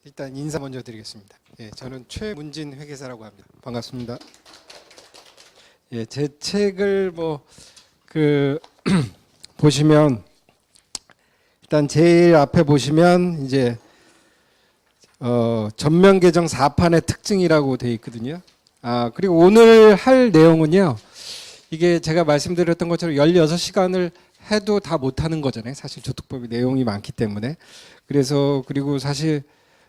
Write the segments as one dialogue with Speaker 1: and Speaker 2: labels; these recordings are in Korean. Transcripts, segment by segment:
Speaker 1: 일단 인사 먼저 드리겠습니다. 예, 저는 최문진 회계사라고 합니다. 반갑습니다. 예, 제 책을 보시면 일단 제일 앞에 보시면 이제 전면 개정 4판의 특징이라고 되어 있거든요. 그리고 오늘 할 내용은요. 이게 제가 말씀드렸던 것처럼 16시간을 해도 다 못하는 거잖아요. 사실 조특법이 내용이 많기 때문에. 그리고 사실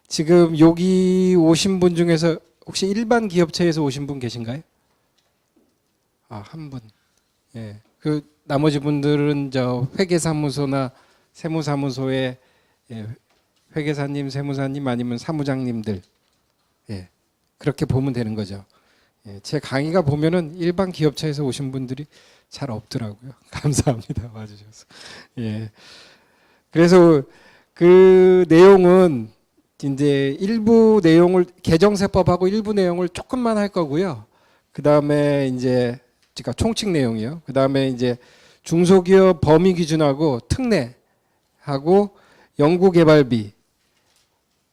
Speaker 1: 지금 여기 오신 분 중에서 혹시 일반 기업체에서 오신 분 계신가요? 한 분. 예. 그 나머지 분들은 저 회계사무소나 세무사무소의 회계사님, 세무사님 아니면 사무장님들. 예. 그렇게 보면 되는 거죠. 예. 제 강의가 보면은 일반 기업체에서 오신 분들이 잘 없더라고요. 감사합니다. 와주셔서. 예. 그래서 그 내용은 이제 일부 내용을 개정세법하고 일부 내용을 조금만 할 거고요. 그 다음에 이제 그러니까 총칙 내용이요. 그 다음에 이제 중소기업 범위 기준하고 특례하고 연구개발비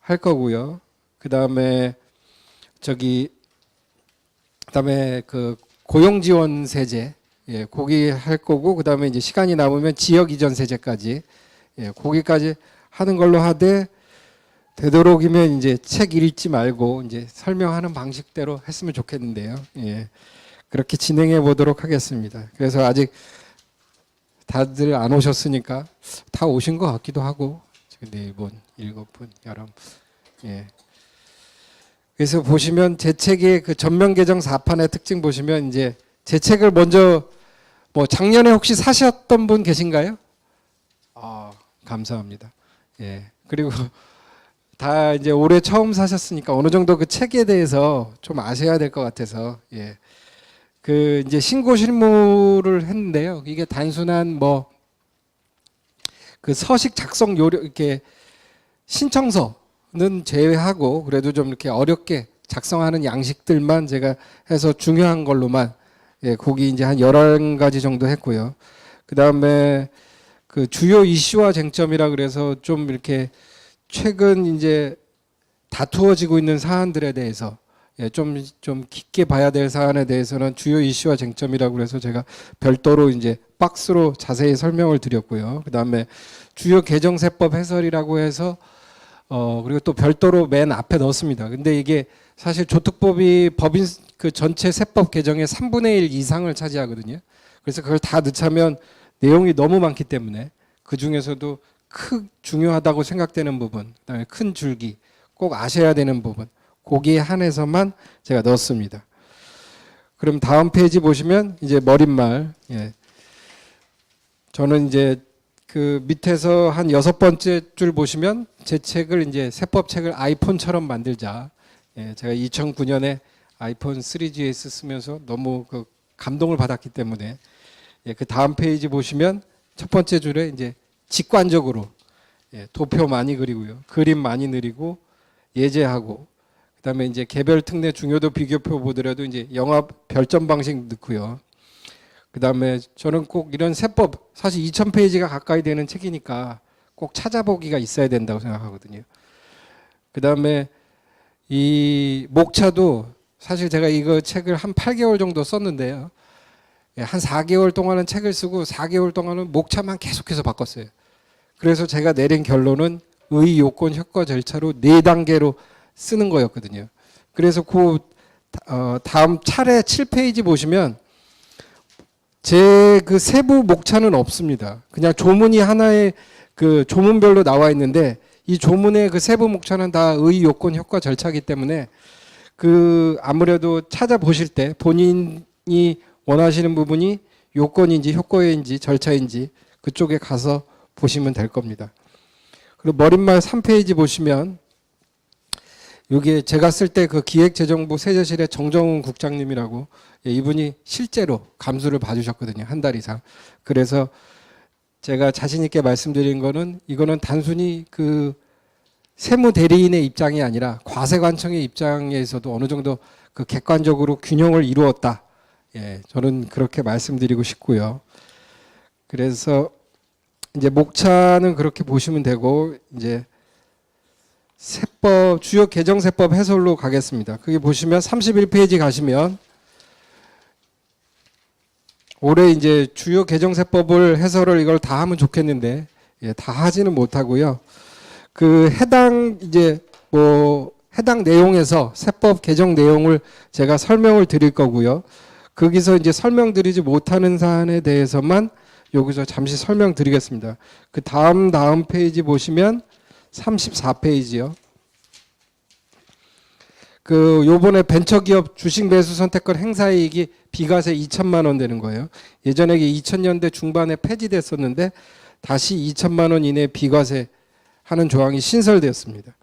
Speaker 1: 할 거고요. 그 다음에 그 고용지원 세제 거기 할 거고, 그 다음에 이제 시간이 남으면 지역 이전 세제까지 거기까지 하는 걸로 하되. 되도록이면 이제 책 읽지 말고 이제 설명하는 방식대로 했으면 좋겠는데요. 예. 그렇게 진행해 보도록 하겠습니다. 그래서 아직 다들 안 오셨으니까 다 오신 것 같기도 하고, 지금 4분, 7분, 11분. 예. 그래서 보시면 제 책의 그 전면 개정 4판의 특징 보시면 이제 제 책을 먼저 작년에 혹시 사셨던 분 계신가요? 감사합니다. 예. 그리고 다 이제 올해 처음 사셨으니까 어느 정도 그 책에 대해서 좀 아셔야 될 것 같아서, 예. 그 이제 신고 실무를 했는데요. 이게 단순한 그 서식 작성 요령 이렇게 신청서는 제외하고 그래도 좀 이렇게 어렵게 작성하는 양식들만 제가 해서 중요한 걸로만 거기 이제 한 11가지 정도 했고요. 그다음에 그 주요 이슈와 쟁점이라 그래서 좀 이렇게 최근 이제 다투어지고 있는 사안들에 대해서 좀 깊게 봐야 될 사안에 대해서는 주요 이슈와 쟁점이라고 해서 제가 별도로 이제 박스로 자세히 설명을 드렸고요. 그다음에 주요 개정세법 해설이라고 해서 그리고 또 별도로 맨 앞에 넣었습니다. 근데 이게 사실 조특법이 법인 그 전체 세법 개정의 3분의 1 이상을 차지하거든요. 그래서 그걸 다 넣자면 내용이 너무 많기 때문에 그 중에서도 중요하다고 생각되는 부분, 그다음에 큰 줄기, 꼭 아셔야 되는 부분, 거기에 한해서만 제가 넣었습니다. 그럼 다음 페이지 보시면 이제 머릿말. 저는 이제 그 밑에서 한 6번째 줄 보시면 제 책을 이제 세법책을 아이폰처럼 만들자. 제가 2009년에 아이폰 3GS 쓰면서 너무 그 감동을 받았기 때문에 그 다음 페이지 보시면 첫 번째 줄에 이제 직관적으로 도표 많이 그리고요. 그림 많이 그리고 예제하고, 그다음에 이제 개별 특례 중요도 비교표 보더라도 이제 영업 별점 방식 넣고요. 그다음에 저는 꼭 이런 세법, 사실 2000페이지가 가까이 되는 책이니까 꼭 찾아보기가 있어야 된다고 생각하거든요. 그다음에 이 목차도 사실 제가 이거 책을 한 8개월 정도 썼는데요. 한 4개월 동안은 책을 쓰고 4개월 동안은 목차만 계속해서 바꿨어요. 그래서 제가 내린 결론은 의, 요건, 효과, 절차로 4단계로 쓰는 거였거든요. 그래서 그 다음 차례 7페이지 보시면 제 그 세부 목차는 없습니다. 그냥 조문이 하나의 그 조문별로 나와 있는데 이 조문의 그 세부 목차는 다 의, 요건, 효과, 절차이기 때문에 그 아무래도 찾아보실 때 본인이 원하시는 부분이 요건인지 효과인지 절차인지 그쪽에 가서 보시면 될 겁니다. 그리고 머릿말 3페이지 보시면 여기에 제가 쓸 때 그 기획재정부 세제실의 정정훈 국장님이라고, 예, 이분이 실제로 감수를 봐주셨거든요. 한 달 이상. 그래서 제가 자신 있게 말씀드린 거는, 이거는 단순히 그 세무 대리인의 입장이 아니라 과세관청의 입장에서도 어느 정도 그 객관적으로 균형을 이루었다. 예, 저는 그렇게 말씀드리고 싶고요. 그래서 이제 목차는 그렇게 보시면 되고, 이제 세법, 주요 개정세법 해설로 가겠습니다. 거기 보시면 31페이지 가시면, 올해 이제 주요 개정세법을 해설을 이걸 다 하면 좋겠는데, 예, 다 하지는 못하고요. 그 해당 이제 뭐 해당 내용에서 세법 개정 내용을 제가 설명을 드릴 거고요. 거기서 이제 설명드리지 못하는 사안에 대해서만 여기서 잠시 설명드리겠습니다. 그 다음 페이지 보시면 34페이지요. 그 요번에 벤처기업 주식 매수 선택권 행사이익이 비과세 2천만 원 되는 거예요. 예전에 2000년대 중반에 폐지됐었는데 다시 2천만 원 이내 비과세 하는 조항이 신설되었습니다.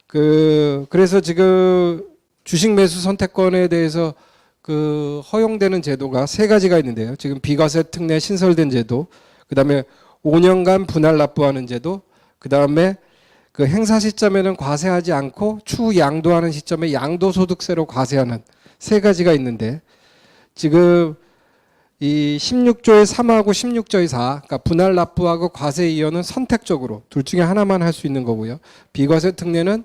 Speaker 1: 그래서 지금 주식 매수 선택권에 대해서 그 허용되는 제도가 세 가지가 있는데요. 지금 비과세 특례 신설된 제도, 그다음에 5년간 분할 납부하는 제도, 그다음에 그 행사 시점에는 과세하지 않고 추후 양도하는 시점에 양도소득세로 과세하는 세 가지가 있는데, 지금 이 16조의 3하고 16조의 4, 그러니까 분할 납부하고 과세 이연은 선택적으로 둘 중에 하나만 할 수 있는 거고요. 비과세 특례는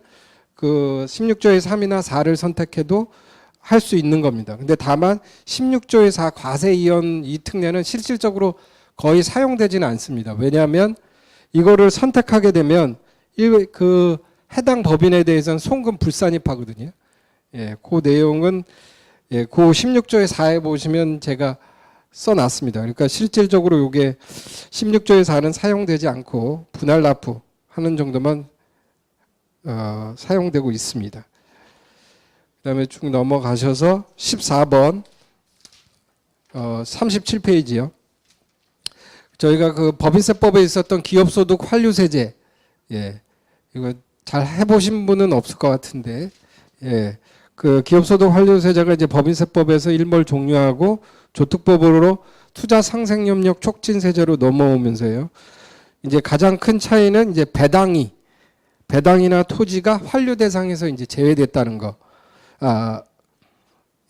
Speaker 1: 그 16조의 3이나 4를 선택해도 할 수 있는 겁니다. 근데 다만 16조의 4 과세 이연 이 특례는 실질적으로 거의 사용되지는 않습니다. 왜냐하면 이거를 선택하게 되면 그 해당 법인에 대해서는 송금 불산입하거든요. 예, 그 내용은 예, 그 16조의 4에 보시면 제가 써놨습니다. 그러니까 실질적으로 이게 16조의 4는 사용되지 않고 분할 납부하는 정도만 사용되고 있습니다. 그다음에 쭉 넘어가셔서 14번 37페이지요. 저희가 그 법인세법에 있었던 기업소득 환류세제, 예, 이거 잘 해보신 분은 없을 것 같은데, 예, 그 기업소득 환류세제가 이제 법인세법에서 일몰 종료하고 조특법으로 투자상생협력 촉진세제로 넘어오면서요. 이제 가장 큰 차이는 이제 배당이나 토지가 환류 대상에서 이제 제외됐다는 거.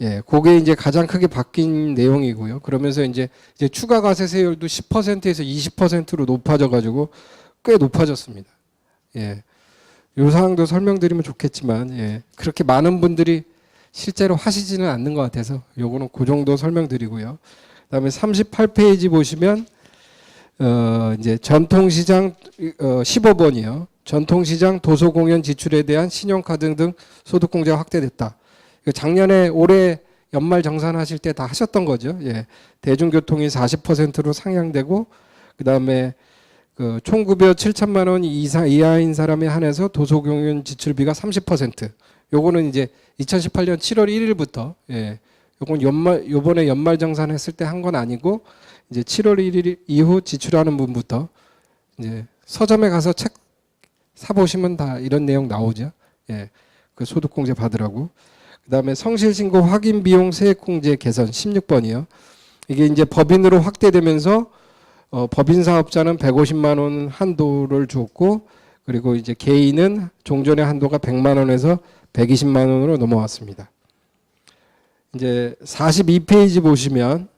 Speaker 1: 예, 그게 이제 가장 크게 바뀐 내용이고요. 그러면서 이제 추가 과세세율도 10%에서 20%로 높아져가지고 꽤 높아졌습니다. 예, 요 사항도 설명드리면 좋겠지만, 예, 그렇게 많은 분들이 실제로 하시지는 않는 것 같아서 요거는 그 정도 설명드리고요. 그다음에 38페이지 보시면 이제 전통시장 15번이요. 전통시장 도서공연 지출에 대한 신용카드 등 소득공제가 확대됐다. 작년에 올해 연말 정산하실 때 다 하셨던 거죠. 예. 대중교통이 40%로 상향되고, 그다음에 그 총급여 7천만 원 이하인 사람에 한해서 도서공연 지출비가 30%. 요거는 이제 2018년 7월 1일부터, 예, 요건 요번에 연말 정산했을 때 한 건 아니고, 이제 7월 1일 이후 지출하는 분부터 이제 서점에 가서 책 사보시면 다 이런 내용 나오죠. 예, 그 소득공제 받으라고. 그다음에 성실신고 확인 비용 세액공제 개선 16번이요. 이게 이제 법인으로 확대되면서 법인 사업자는 150만 원 한도를 줬고, 그리고 이제 개인은 종전의 한도가 100만 원에서 120만 원으로 넘어왔습니다. 이제 42페이지 보시면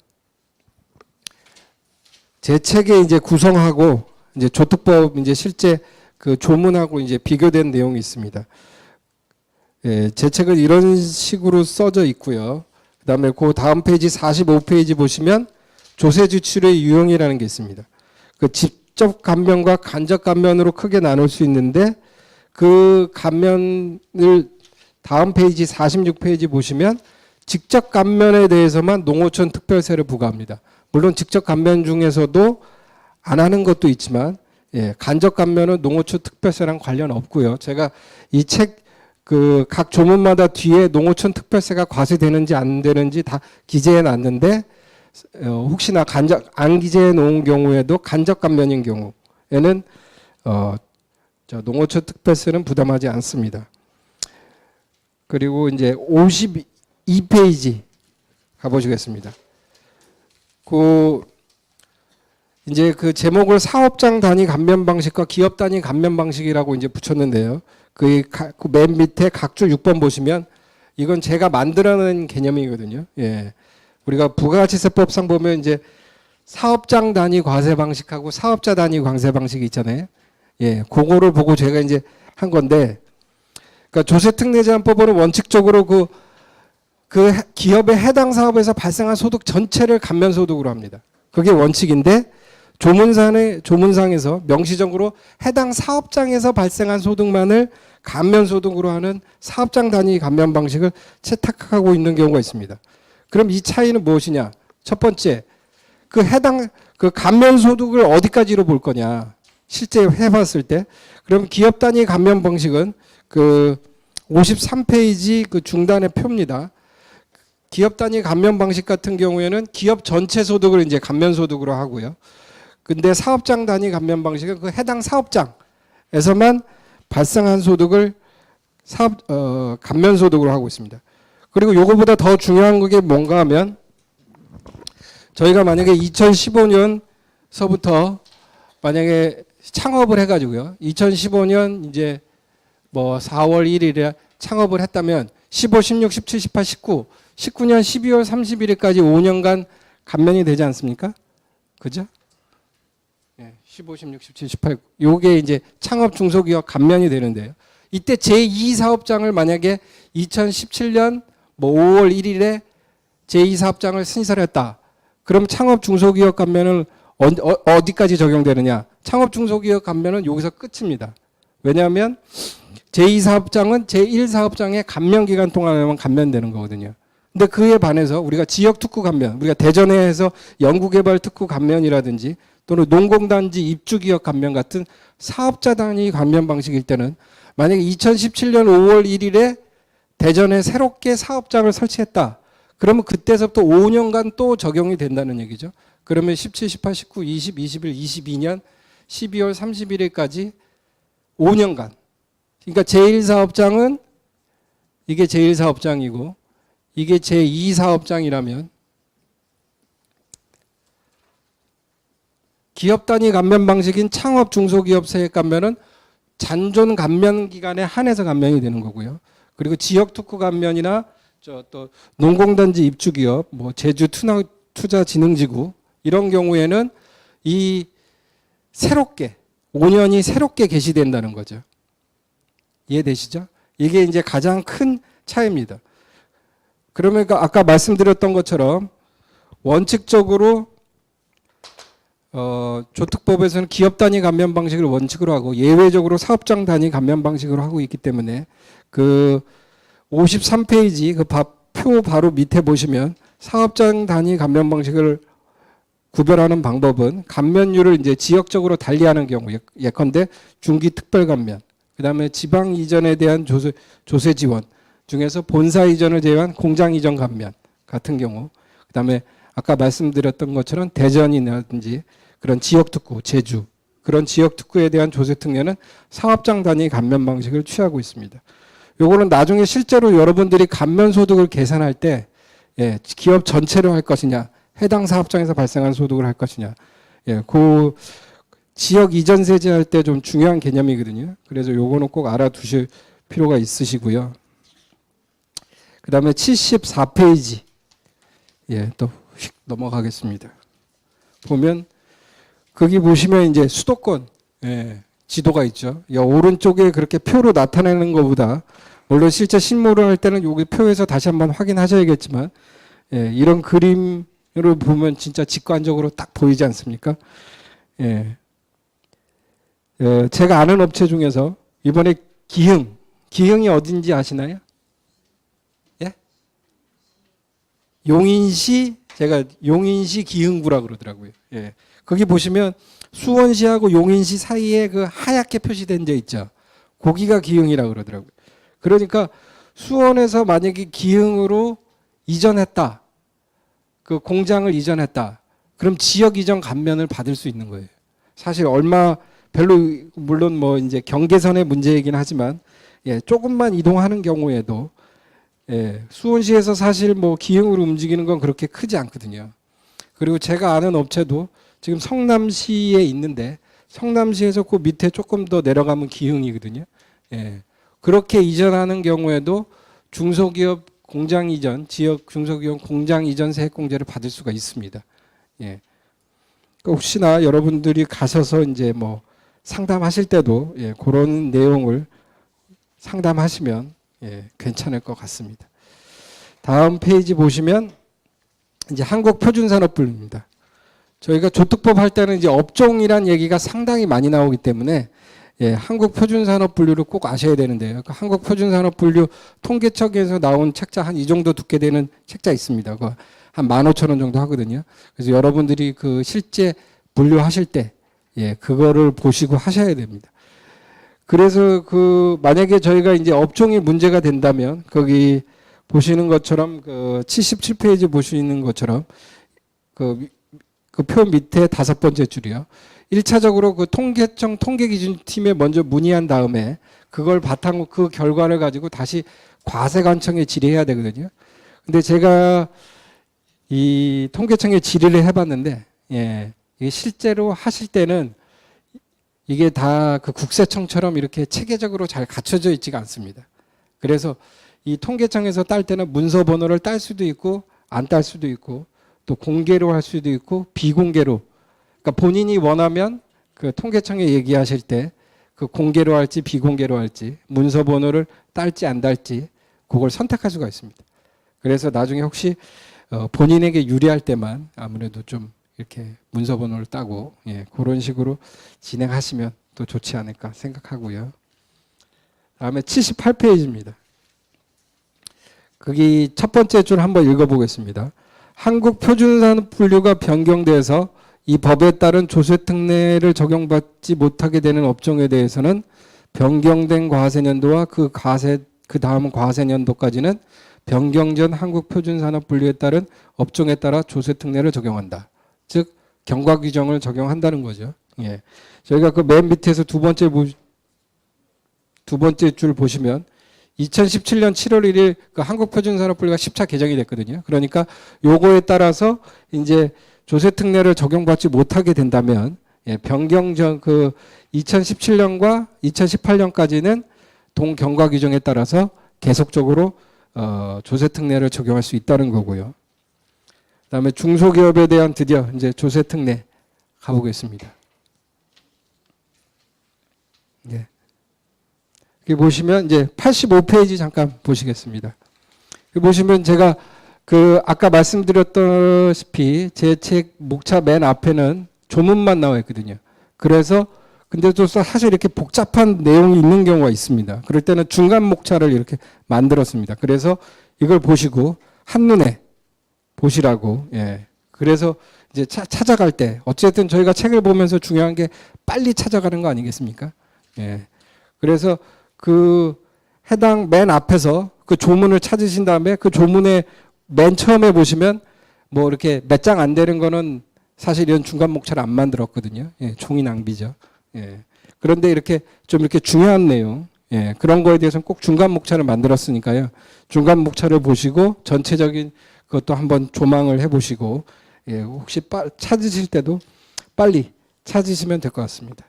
Speaker 1: 제 책에 이제 구성하고 이제 조특법 이제 실제 그 조문하고 이제 비교된 내용이 있습니다. 예, 제 책은 이런 식으로 써져 있고요. 그다음에 그 다음 페이지 45페이지 보시면 조세 지출의 유형이라는 게 있습니다. 그 직접 감면과 간접 감면으로 크게 나눌 수 있는데, 그 감면을 다음 페이지 46페이지 보시면 직접 감면에 대해서만 농어촌 특별세를 부과합니다. 물론 직접 감면 중에서도 안 하는 것도 있지만, 예, 간접 감면은 농어촌 특별세랑 관련 없고요. 제가 이 책 그 각 조문마다 뒤에 농어촌 특별세가 과세되는지 안 되는지 다 기재해 놨는데, 혹시나 안 기재해 놓은 경우에도 간접 감면인 경우에는 저 농어촌 특별세는 부담하지 않습니다. 그리고 이제 52페이지 가보시겠습니다. 이제 그 제목을 사업장 단위 감면 방식과 기업 단위 감면 방식이라고 이제 붙였는데요. 그 맨 밑에 각주 6번 보시면 이건 제가 만들어낸 개념이거든요. 예. 우리가 부가가치세법상 보면 이제 사업장 단위 과세 방식하고 사업자 단위 과세 방식이 있잖아요. 예. 그거를 보고 제가 이제 한 건데, 그러니까 조세특례제한법으로 원칙적으로 그 기업의 해당 사업에서 발생한 소득 전체를 감면소득으로 합니다. 그게 원칙인데 조문상에서 명시적으로 해당 사업장에서 발생한 소득만을 감면소득으로 하는 사업장 단위 감면 방식을 채택하고 있는 경우가 있습니다. 그럼 이 차이는 무엇이냐? 첫 번째, 그 감면소득을 어디까지로 볼 거냐? 실제 해봤을 때. 그럼 기업 단위 감면 방식은 그 53페이지 그 중단의 표입니다. 기업 단위 감면 방식 같은 경우에는 기업 전체 소득을 이제 감면 소득으로 하고요. 근데 사업장 단위 감면 방식은 그 해당 사업장에서만 발생한 소득을 감면 소득으로 하고 있습니다. 그리고 요거보다 더 중요한 게 뭔가 하면 저희가 만약에 2015년서부터 만약에 창업을 해가지고요. 2015년 이제 뭐 4월 1일에 창업을 했다면 15, 16, 17, 18, 19, 19년 12월 31일까지 5년간 감면이 되지 않습니까? 그죠? 15, 16, 17, 18. 요게 이제 창업 중소기업 감면이 되는데요. 이때 제2사업장을 만약에 2017년 뭐 5월 1일에 제2사업장을 신설했다. 그럼 창업 중소기업 감면은 어디까지 적용되느냐? 창업 중소기업 감면은 여기서 끝입니다. 왜냐하면 제2사업장은 제1사업장의 감면 기간 동안에만 감면되는 거거든요. 근데 그에 반해서 우리가 지역특구 감면, 우리가 대전에 해서 연구개발특구 감면이라든지 또는 농공단지 입주기업 감면 같은 사업자 단위 감면 방식일 때는 만약에 2017년 5월 1일에 대전에 새롭게 사업장을 설치했다. 그러면 그때서부터 5년간 또 적용이 된다는 얘기죠. 그러면 17, 18, 19, 20, 21, 22년 12월 31일까지 5년간. 그러니까 제1사업장은 이게 제1사업장이고 이게 제2사업장이라면 기업 단위 감면 방식인 창업 중소기업 세액 감면은 잔존 감면 기간에 한해서 감면이 되는 거고요. 그리고 지역 특구 감면이나 또 농공단지 입주기업, 뭐 제주 투자진흥지구 이런 경우에는 이 새롭게 5년이 새롭게 개시된다는 거죠. 이해되시죠? 이게 이제 가장 큰 차이입니다. 그러면 아까 말씀드렸던 것처럼 원칙적으로 조특법에서는 기업 단위 감면 방식을 원칙으로 하고 예외적으로 사업장 단위 감면 방식으로 하고 있기 때문에 그 53페이지 그 표 바로 밑에 보시면 사업장 단위 감면 방식을 구별하는 방법은 감면율을 이제 지역적으로 달리하는 경우 예컨대 중기 특별 감면, 그다음에 지방 이전에 대한 조세 지원 중에서 본사 이전을 제외한 공장 이전 감면 같은 경우, 그다음에 아까 말씀드렸던 것처럼 대전이라든지 그런 지역 특구, 제주 그런 지역 특구에 대한 조세 특례는 사업장 단위 감면 방식을 취하고 있습니다. 요거는 나중에 실제로 여러분들이 감면 소득을 계산할 때 기업 전체로 할 것이냐, 해당 사업장에서 발생한 소득을 할 것이냐, 그 지역 이전 세제할 때 좀 중요한 개념이거든요. 그래서 요거는 꼭 알아두실 필요가 있으시고요. 그다음에 74페이지 또 휙 넘어가겠습니다. 보면 거기 보시면 이제 수도권 지도가 있죠. 오른쪽에 그렇게 표로 나타내는 것보다 물론 실제 실무를 할 때는 여기 표에서 다시 한번 확인하셔야겠지만 이런 그림으로 보면 진짜 직관적으로 딱 보이지 않습니까? 제가 아는 업체 중에서 이번에 기흥이 어딘지 아시나요? 제가 용인시 기흥구라 그러더라고요. 거기 보시면 수원시하고 용인시 사이에 그 하얗게 표시된 데 있죠. 거기가 기흥이라 그러더라고요. 그러니까 수원에서 만약에 기흥으로 이전했다. 그 공장을 이전했다. 그럼 지역 이전 감면을 받을 수 있는 거예요. 사실 별로 물론 뭐 이제 경계선의 문제이긴 하지만 조금만 이동하는 경우에도 예, 수원시에서 사실 뭐 기흥으로 움직이는 건 그렇게 크지 않거든요. 그리고 제가 아는 업체도 지금 성남시에 있는데 성남시에서 그 밑에 조금 더 내려가면 기흥이거든요. 예, 그렇게 이전하는 경우에도 중소기업 공장 이전, 지역 중소기업 공장 이전 세액공제를 받을 수가 있습니다. 예. 혹시나 여러분들이 가셔서 이제 뭐 상담하실 때도 예, 그런 내용을 상담하시면 예, 괜찮을 것 같습니다. 다음 페이지 보시면 이제 한국표준산업분류입니다. 저희가 조특법 할 때는 이제 업종이란 얘기가 상당히 많이 나오기 때문에 예, 한국표준산업분류를 꼭 아셔야 되는데요. 그 한국표준산업분류 통계청에서 나온 책자 한 이 정도 두께 되는 책자 있습니다. 그거 한 15,000원 정도 하거든요. 그래서 여러분들이 그 실제 분류하실 때 예, 그거를 보시고 하셔야 됩니다. 그래서 그 만약에 저희가 이제 업종이 문제가 된다면 거기 보시는 것처럼 그 77페이지 보시는 것처럼 그 표 밑에 5번째 줄이요. 1차적으로 그 통계청 통계기준팀에 먼저 문의한 다음에 그걸 바탕으로 그 결과를 가지고 다시 과세관청에 질의해야 되거든요. 근데 제가 이 통계청에 질의를 해봤는데, 예, 이게 실제로 하실 때는 이게 다 그 국세청처럼 이렇게 체계적으로 잘 갖춰져 있지가 않습니다. 그래서 이 통계청에서 딸 때는 문서 번호를 딸 수도 있고 안 딸 수도 있고 또 공개로 할 수도 있고 비공개로, 그러니까 본인이 원하면 그 통계청에 얘기하실 때 그 공개로 할지 비공개로 할지 문서 번호를 딸지 안 딸지 그걸 선택할 수가 있습니다. 그래서 나중에 혹시 본인에게 유리할 때만 아무래도 좀 이렇게 문서 번호를 따고 예, 그런 식으로 진행하시면 또 좋지 않을까 생각하고요. 다음에 78페이지입니다. 거기 첫 번째 줄 한번 읽어보겠습니다. 한국 표준산업 분류가 변경돼서 이 법에 따른 조세특례를 적용받지 못하게 되는 업종에 대해서는 변경된 과세년도와 그 다음 과세년도까지는 변경 전 한국 표준산업 분류에 따른 업종에 따라 조세특례를 적용한다. 즉 경과 규정을 적용한다는 거죠. 예. 저희가 그 맨 밑에서 두 번째 줄 보시면 2017년 7월 1일 그 한국표준산업분류가 10차 개정이 됐거든요. 그러니까 요거에 따라서 이제 조세특례를 적용받지 못하게 된다면 예, 변경 전 그 2017년과 2018년까지는 동경과 규정에 따라서 계속적으로 조세특례를 적용할 수 있다는 거고요. 그다음에 중소기업에 대한 드디어 이제 조세특례 가보겠습니다. 예. 여기 보시면 이제 85페이지 잠깐 보시겠습니다. 여기 보시면 제가 그 아까 말씀드렸다시피 제 책 목차 맨 앞에는 조문만 나와 있거든요. 그래서 근데도 사실 이렇게 복잡한 내용이 있는 경우가 있습니다. 그럴 때는 중간 목차를 이렇게 만들었습니다. 그래서 이걸 보시고 한눈에 보시라고. 예. 그래서 이제 찾아갈 때 어쨌든 저희가 책을 보면서 중요한 게 빨리 찾아가는 거 아니겠습니까? 예. 그래서 그 해당 맨 앞에서 그 조문을 찾으신 다음에 그 조문의 맨 처음에 보시면 뭐 이렇게 몇 장 안 되는 거는 사실 이런 중간 목차를 안 만들었거든요. 예, 종이 낭비죠. 예. 그런데 이렇게 좀 이렇게 중요한 내용, 예, 그런 거에 대해서는 꼭 중간 목차를 만들었으니까요. 중간 목차를 보시고 전체적인 그것도 한번 조망을 해보시고, 예, 혹시 찾으실 때도 빨리 찾으시면 될 것 같습니다.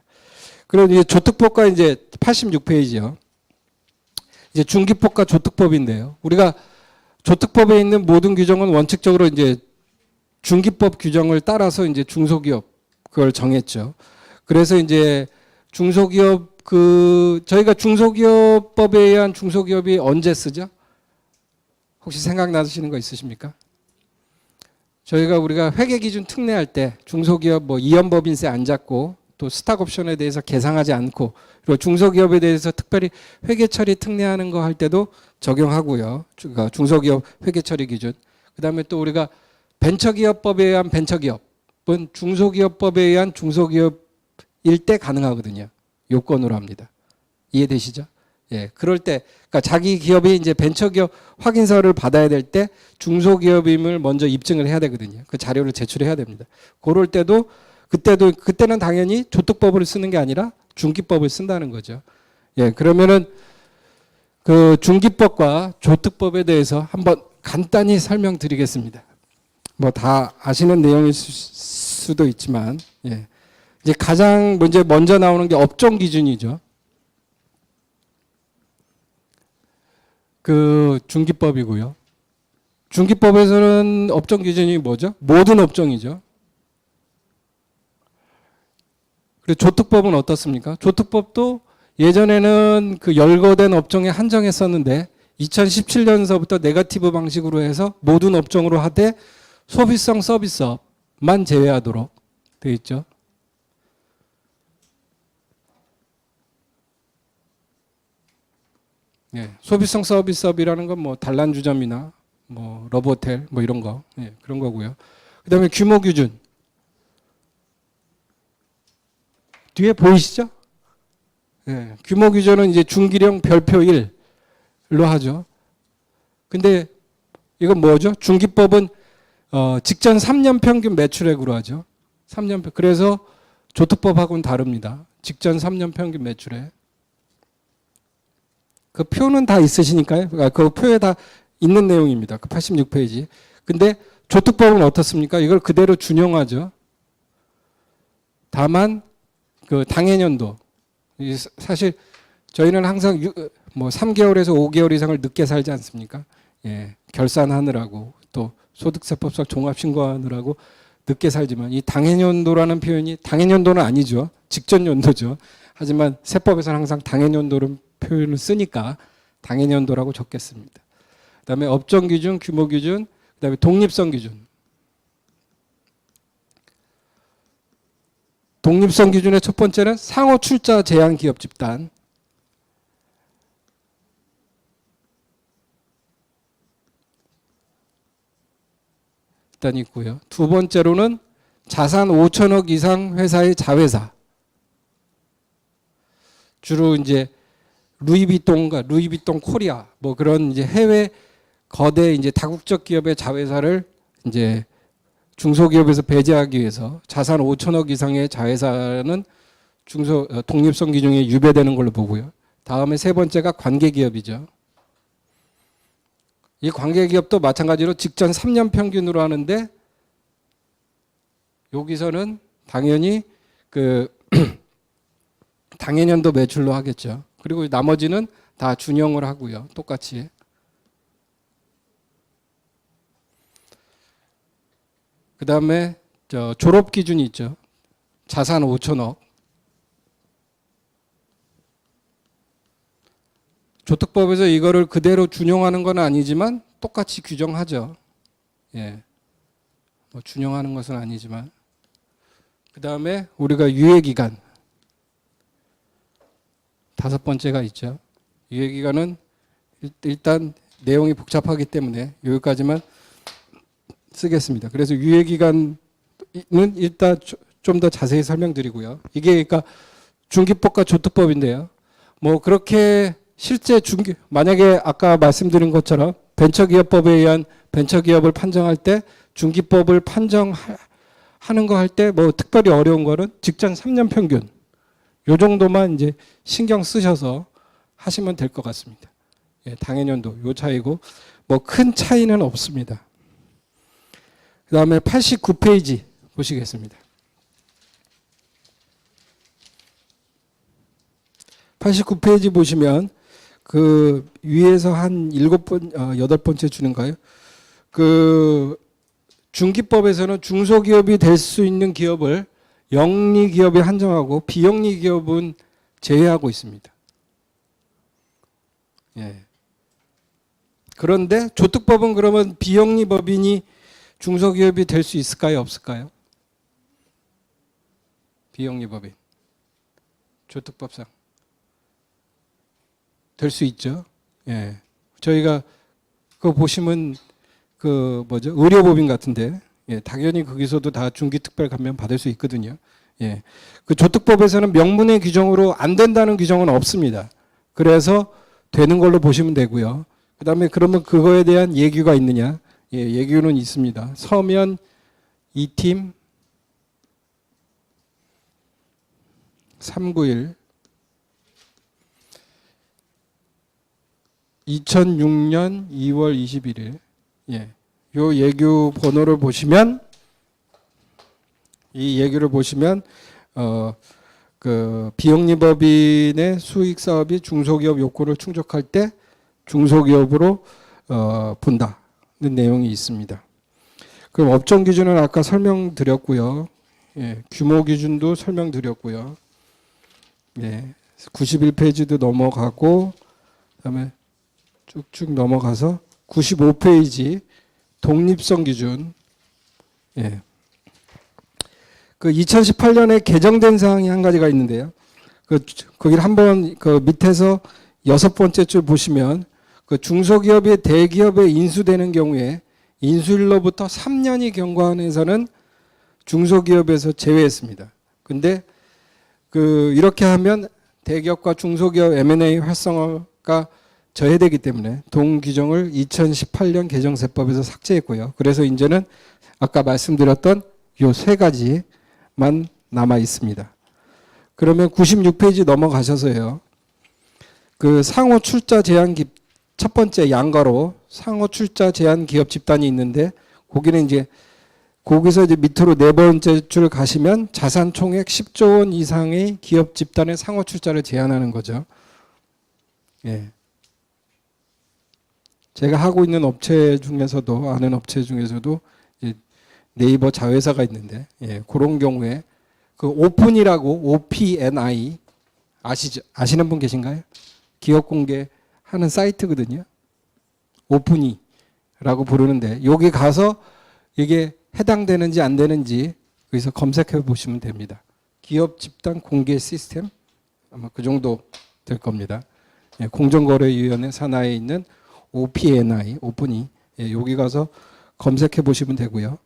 Speaker 1: 그리고 이제 조특법과 이제 86페이지요. 이제 중기법과 조특법인데요. 우리가 조특법에 있는 모든 규정은 원칙적으로 이제 중기법 규정을 따라서 이제 중소기업 그걸 정했죠. 그래서 이제 중소기업 저희가 중소기업법에 의한 중소기업이 언제 쓰죠? 혹시 생각나시는 거 있으십니까? 우리가 회계기준 특례할 때 중소기업 뭐 이연법인세 안 잡고 또 스탁옵션에 대해서 계상하지 않고 그리고 중소기업에 대해서 특별히 회계처리 특례하는 거 할 때도 적용하고요. 그러니까 중소기업 회계처리 기준. 그다음에 또 우리가 벤처기업법에 의한 벤처기업은 중소기업법에 의한 중소기업일 때 가능하거든요. 요건으로 합니다. 이해되시죠? 예, 그럴 때, 그러니까 자기 기업이 이제 벤처기업 확인서를 받아야 될 때 중소기업임을 먼저 입증을 해야 되거든요. 그 자료를 제출해야 됩니다. 그럴 때도 그때는 당연히 조특법을 쓰는 게 아니라 중기법을 쓴다는 거죠. 예, 그러면은 그 중기법과 조특법에 대해서 한번 간단히 설명드리겠습니다. 뭐 다 아시는 내용일 수도 있지만, 예. 이제 가장 먼저 나오는 게 업종 기준이죠. 그 중기법이고요. 중기법에서는 업종 기준이 뭐죠? 모든 업종이죠. 그리고 조특법은 어떻습니까? 조특법도 예전에는 그 열거된 업종에 한정했었는데 2017년서부터 네거티브 방식으로 해서 모든 업종으로 하되 소비성 서비스업만 제외하도록 되어 있죠. 예, 소비성 서비스업이라는 건 뭐 단란주점이나 뭐 러브호텔 뭐 이런 거, 예, 그런 거고요. 그다음에 규모 기준 뒤에 보이시죠? 예, 규모 기준은 이제 중기령 별표 1로 하죠. 근데 이건 뭐죠? 중기법은 직전 3년 평균 매출액으로 하죠. 3년 그래서 조특법하고는 다릅니다. 직전 3년 평균 매출액. 그 표는 다 있으시니까요. 그 표에 다 있는 내용입니다. 그 86페이지. 근데 조특법은 어떻습니까? 이걸 그대로 준용하죠. 다만 그 당해년도 사실 저희는 항상 뭐 3개월에서 5개월 이상을 늦게 살지 않습니까? 예, 결산하느라고 또 소득세법상 종합신고하느라고 늦게 살지만 이 당해년도라는 표현이 당해년도는 아니죠. 직전 연도죠. 하지만 세법에서는 항상 당해년도를 표현을 쓰니까 당해년도라고 적겠습니다. 그다음에 업종 기준, 규모 기준, 그다음에 독립성 기준. 독립성 기준의 첫 번째는 상호 출자 제한 기업 집단. 일단 있고요. 두 번째로는 자산 5천억 이상 회사의 자회사. 주로 이제 루이비통 코리아 뭐 그런 이제 해외 거대 이제 다국적 기업의 자회사를 이제 중소기업에서 배제하기 위해서 자산 5천억 이상의 자회사는 독립성 기준에 유배되는 걸로 보고요. 다음에 세 번째가 관계기업이죠. 이 관계기업도 마찬가지로 직전 3년 평균으로 하는데 여기서는 당연히 그 당해년도 매출로 하겠죠. 그리고 나머지는 다 준용을 하고요. 똑같이. 그 다음에 졸업 기준이 있죠. 자산 5천억. 조특법에서 이거를 그대로 준용하는 건 아니지만 똑같이 규정하죠. 예. 뭐 준용하는 것은 아니지만. 그 다음에 우리가 유예기간. 다섯 번째가 있죠. 유예기간은 일단 내용이 복잡하기 때문에 여기까지만 쓰겠습니다. 그래서 유예기간은 일단 좀 더 자세히 설명드리고요. 이게 그러니까 중기법과 조특법인데요. 뭐 그렇게 실제 만약에 아까 말씀드린 것처럼 벤처기업법에 의한 벤처기업을 판정할 때 중기법을 판정하는 거 할 때 뭐 특별히 어려운 거는 직전 3년 평균 요 정도만 이제 신경 쓰셔서 하시면 될 것 같습니다. 예, 당해년도 요 차이고 뭐 큰 차이는 없습니다. 그 다음에 89페이지 보시겠습니다. 89페이지 보시면 그 위에서 한 8번째 주는가요? 그 중기법에서는 중소기업이 될 수 있는 기업을 영리기업에 한정하고 비영리기업은 제외하고 있습니다. 예. 그런데 조특법은 그러면 비영리법인이 중소기업이 될 수 있을까요? 없을까요? 비영리법인. 조특법상. 될 수 있죠. 예. 저희가 그거 보시면 그 뭐죠? 의료법인 같은데. 예, 당연히 거기서도 다 중기특별 감면 받을 수 있거든요. 예. 그 조특법에서는 명문의 규정으로 안 된다는 규정은 없습니다. 그래서 되는 걸로 보시면 되고요. 그다음에 그러면 그거에 대한 예규가 있느냐? 예, 예규는 있습니다. 서면 2팀 391 2006년 2월 21일. 예. 요 예규 번호를 보시면 이 예규를 보시면 그 비영리법인의 수익 사업이 중소기업 요건을 충족할 때 중소기업으로 본다는 내용이 있습니다. 그럼 업종 기준은 아까 설명드렸고요. 예, 규모 기준도 설명드렸고요. 예, 91페이지도 넘어가고 그다음에 쭉쭉 넘어가서 95페이지 독립성 기준. 예. 그 2018년에 개정된 사항이 한 가지가 있는데요. 거기를 한번 그 밑에서 6번째 줄 보시면 그 중소기업이 대기업에 인수되는 경우에 인수일로부터 3년이 경과한 중소기업에서 제외했습니다. 근데 그 이렇게 하면 대기업과 중소기업 M&A 활성화가 저해되기 때문에 동규정을 2018년 개정세법에서 삭제했고요. 그래서 이제는 아까 말씀드렸던 요 세 가지만 남아 있습니다. 그러면 96페이지 넘어가셔서요. 그 상호 출자 제한 첫 번째 양가로 상호 출자 제한 기업 집단이 있는데 거기서 이제 밑으로 네 번째 줄 가시면 자산 총액 10조 원 이상의 기업 집단의 상호 출자를 제한하는 거죠. 예. 제가 하고 있는 업체 중에서도 아는 업체 중에서도 네이버 자회사가 있는데 예, 그런 경우에 그 오픈이라고 OPNI 아시는 분 계신가요? 기업 공개하는 사이트거든요. 오픈이라고 부르는데 여기 가서 이게 해당되는지 안 되는지 여기서 검색해 보시면 됩니다. 기업 집단 공개 시스템 아마 그 정도 될 겁니다. 예, 공정거래위원회 산하에 있는 OPNI 오픈이 예, 여기 가서 검색해 보시면 되고요.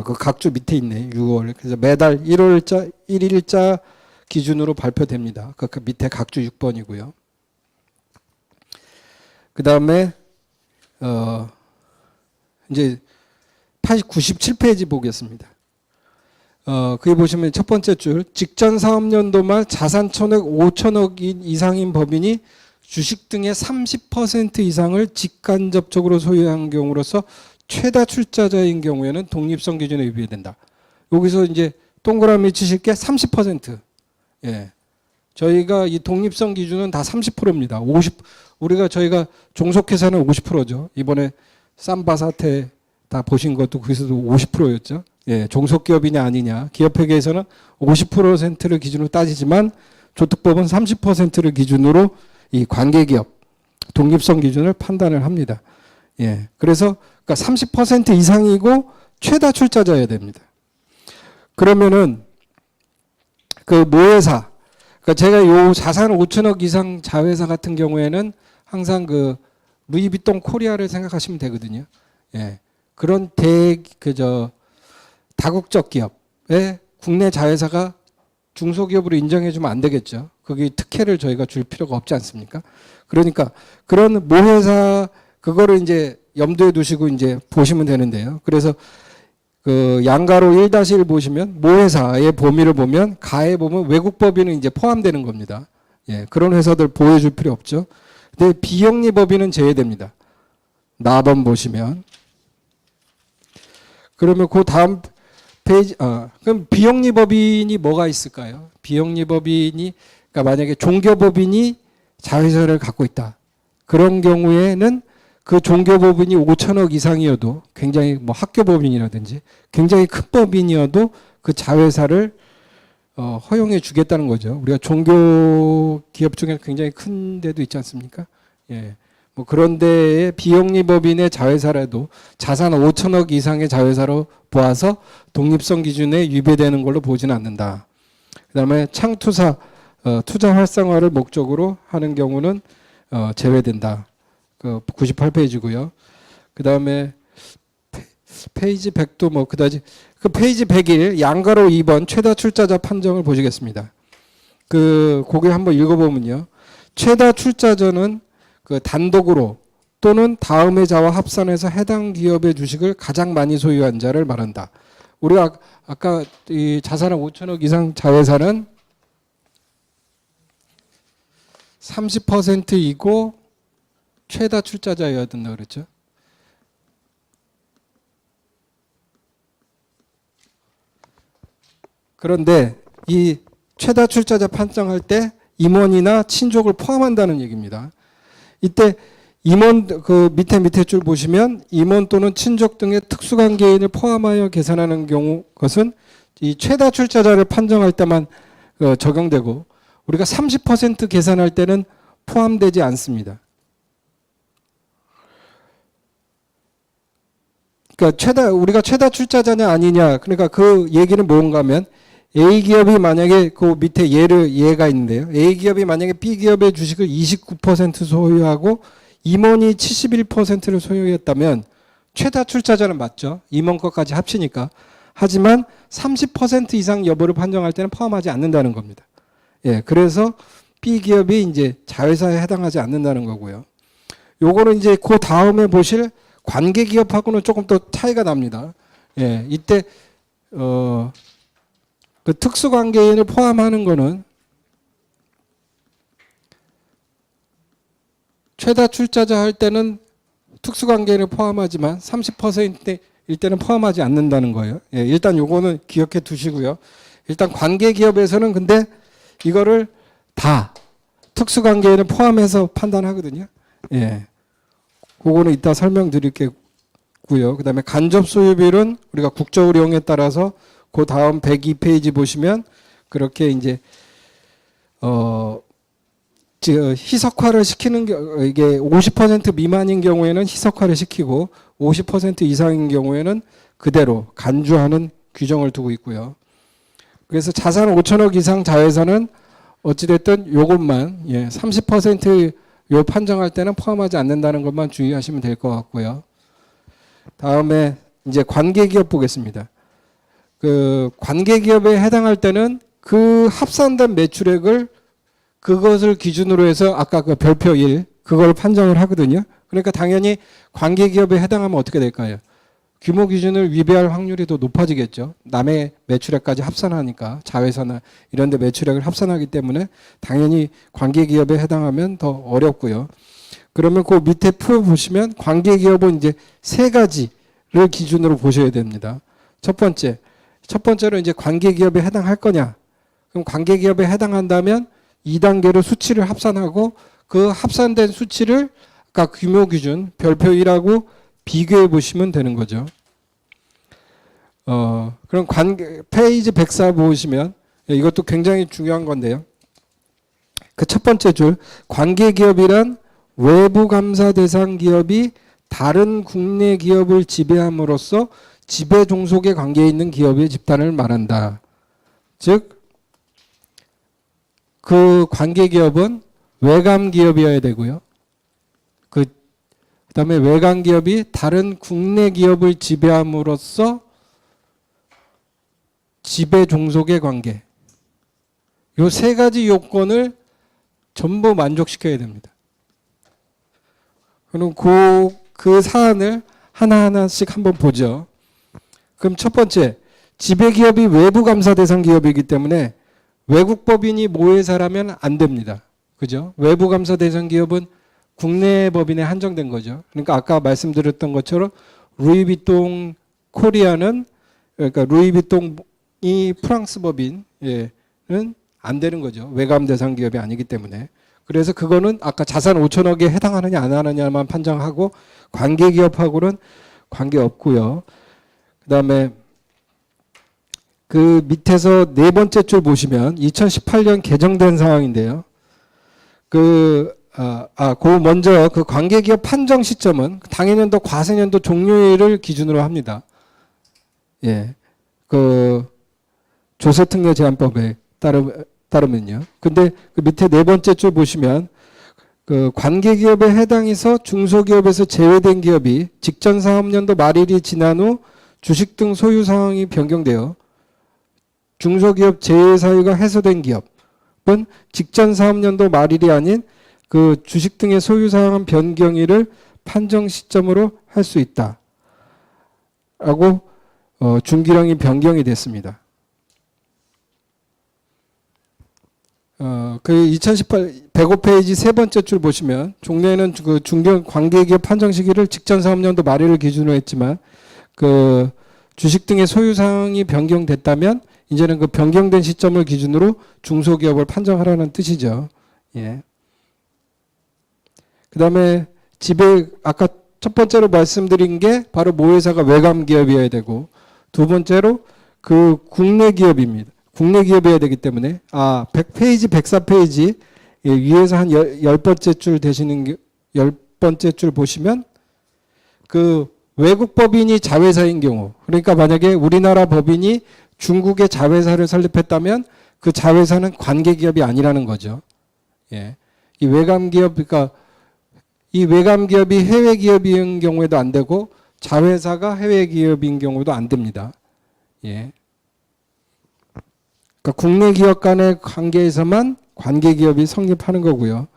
Speaker 1: 그 각주 밑에 있네. 6월. 그래서 매달 1일자 기준으로 발표됩니다. 그 밑에 각주 6번이고요. 그다음에 이제 97페이지 보겠습니다. 거기 보시면 첫 번째 줄 직전 사업연도 말 자산 총액 5천억 이상인 법인이 주식 등의 30% 이상을 직간접적으로 소유한 경우로서 최다 출자자인 경우에는 독립성 기준에 위배된다. 여기서 이제 동그라미 치실 게 30%. 예. 저희가 이 독립성 기준은 다 30%입니다. 저희가 종속회사는 50%죠. 이번에 삼바 사태 다 보신 것도 거기서도 50%였죠. 예. 종속기업이냐 아니냐. 기업회계에서는 50%를 기준으로 따지지만 조특법은 30%를 기준으로 이 관계기업 독립성 기준을 판단을 합니다. 예. 그래서 그러니까 30% 이상이고 최다 출자자여야 됩니다. 그러면은 그 모회사, 그러니까 제가 요 자산 5천억 이상 자회사 같은 경우에는 항상 그 루이비통 코리아를 생각하시면 되거든요. 예. 그런 다국적 기업의 국내 자회사가 중소기업으로 인정해주면 안 되겠죠. 그게 특혜를 저희가 줄 필요가 없지 않습니까? 그러니까 그런 모회사 그거를 이제 염두에 두시고 이제 보시면 되는데요. 그래서 그 양가로 1-1 보시면 모회사의 범위를 보면 가에 보면 외국 법인은 이제 포함되는 겁니다. 예, 그런 회사들 보여줄 필요 없죠. 근데 비영리 법인은 제외됩니다. 나번 보시면 그러면 그 다음 페이지 그럼 비영리 법인이 뭐가 있을까요? 비영리 법인이 그러니까 만약에 종교법인이 자회사를 갖고 있다. 그런 경우에는 그 종교법인이 5천억 이상이어도 굉장히 뭐 학교법인이라든지 굉장히 큰 법인이어도 그 자회사를 허용해 주겠다는 거죠. 우리가 종교 기업 중에 굉장히 큰 데도 있지 않습니까? 예. 뭐 그런 데에 비영리 법인의 자회사라도 자산 5천억 이상의 자회사로 보아서 독립성 기준에 위배되는 걸로 보지는 않는다. 그다음에 창투사 투자 활성화를 목적으로 하는 경우는 제외된다. 그 98페이지고요. 그다음에 페이지 100도 뭐 그다지 그 페이지 101 양가로 2번 최다 출자자 판정을 보시겠습니다. 거기 한번 읽어보면요. 최다 출자자는 그 단독으로 또는 다음의 자와 합산해서 해당 기업의 주식을 가장 많이 소유한 자를 말한다. 우리가 아까 이 자산은 5천억 이상 자회사는 30%이고 최다 출자자여야 된다 그랬죠. 그런데 이 최다 출자자 판정할 때 임원이나 친족을 포함한다는 얘기입니다. 이때 임원 그 밑에 줄 보시면 임원 또는 친족 등의 특수관계인을 포함하여 계산하는 경우 것은 이 최다 출자자를 판정할 때만 적용되고 우리가 30% 계산할 때는 포함되지 않습니다. 그러니까 우리가 최다 출자자냐 아니냐, 그러니까 그 얘기는 뭔가 하면 A 기업이 만약에 그 밑에 예가 있는데요. A 기업이 만약에 B 기업의 주식을 29% 소유하고 임원이 71%를 소유했다면 최다 출자자는 맞죠. 임원 것까지 합치니까. 하지만 30% 이상 여부를 판정할 때는 포함하지 않는다는 겁니다. 예, 그래서 B 기업이 이제 자회사에 해당하지 않는다는 거고요. 요거는 이제 그 다음에 보실 관계 기업하고는 조금 더 차이가 납니다. 예, 이때 그 특수관계인을 포함하는 거는 최다 출자자 할 때는 특수관계인을 포함하지만 30%일 때는 포함하지 않는다는 거예요. 예, 일단 요거는 기억해 두시고요. 일단 관계기업에서는 근데 이거를 다 특수관계인을 포함해서 판단하거든요. 예, 그거는 이따 설명드릴게요. 그 다음에 간접소유비율은 우리가 국저우량에 따라서 그 다음 102페이지 보시면 그렇게 이제 희석화를 시키는 이게 50% 미만인 경우에는 희석화를 시키고 50% 이상인 경우에는 그대로 간주하는 규정을 두고 있고요. 그래서 자산 5천억 이상 자회사는 어찌됐든 요것만 30% 판정할 때는 포함하지 않는다는 것만 주의하시면 될 것 같고요. 다음에 이제 관계기업 보겠습니다. 그 관계기업에 해당할 때는 그 합산된 매출액을 그것을 기준으로 해서 아까 그 별표 1 그걸 판정을 하거든요. 그러니까 당연히 관계기업에 해당하면 어떻게 될까요? 규모 기준을 위배할 확률이 더 높아지겠죠. 남의 매출액까지 합산하니까 자회사나 이런 데 매출액을 합산하기 때문에 당연히 관계기업에 해당하면 더 어렵고요. 그러면 그 밑에 표 보시면 관계기업은 이제 세 가지를 기준으로 보셔야 됩니다. 첫 번째로 이제 관계기업에 해당할 거냐. 그럼 관계기업에 해당한다면 2단계로 수치를 합산하고 그 합산된 수치를 아까 규모 기준 별표 1하고 비교해 보시면 되는 거죠. 그럼 페이지 104 보시면 이것도 굉장히 중요한 건데요. 그 첫 번째 줄 관계기업이란 외부 감사 대상 기업이 다른 국내 기업을 지배함으로써 지배 종속의 관계에 있는 기업의 집단을 말한다. 즉 그 관계기업은 외감 기업이어야 되고요. 그다음에 외감 기업이 다른 국내 기업을 지배함으로써 지배 종속의 관계. 이 세 가지 요건을 전부 만족시켜야 됩니다. 그럼 그 사안을 하나하나씩 한번 보죠. 그럼 첫 번째, 지배기업이 외부 감사 대상 기업이기 때문에 외국 법인이 모회사라면 안 됩니다. 그죠? 외부 감사 대상 기업은 국내 법인에 한정된 거죠. 그러니까 아까 말씀드렸던 것처럼 루이비통 코리아는 그러니까 루이비통이 프랑스 법인은 안 되는 거죠. 외감 대상 기업이 아니기 때문에. 그래서 그거는 아까 자산 5천억에 해당하느냐 안 하느냐만 판정하고 관계기업하고는 관계없고요. 그다음에 그 밑에서 네 번째 줄 보시면 2018년 개정된 사항인데요. 먼저 그 관계기업 판정 시점은 당해년도 과세년도 종료일을 기준으로 합니다. 예. 그 조세특례제한법에 따르면요. 근데 그 밑에 네 번째 줄 보시면 그 관계기업에 해당해서 중소기업에서 제외된 기업이 직전 사업년도 말일이 지난 후 주식 등 소유 상황이 변경되어 중소기업 제외 사유가 해소된 기업은 직전 사업년도 말일이 아닌 그 주식 등의 소유 상황 변경일을 판정 시점으로 할 수 있다. 라고 준기령이 변경이 됐습니다. 그 2018 105페이지 세 번째 줄 보시면 종래에는 그 중견 관계기업 판정 시기를 직전 사업년도 말일을 기준으로 했지만 그 주식 등의 소유 사항이 변경됐다면 이제는 그 변경된 시점을 기준으로 중소기업을 판정하라는 뜻이죠. 예. 그다음에 지배 아까 첫 번째로 말씀드린 게 바로 모회사가 외감 기업이어야 되고 두 번째로 그 국내 기업입니다. 국내 기업이어야 되기 때문에 100페이지 104페이지 예, 위에서 한 10번째 줄 되시는 10번째 줄 보시면 그 외국 법인이 자회사인 경우 그러니까 만약에 우리나라 법인이 중국에 자회사를 설립했다면 그 자회사는 관계 기업이 아니라는 거죠. 예. 이 외감 기업 그러니까 이 외감 기업이 해외 기업인 경우에도 안 되고 자회사가 해외 기업인 경우도 안 됩니다. 예. 그러니까 국내 기업 간의 관계에서만 관계 기업이 성립하는 거고요.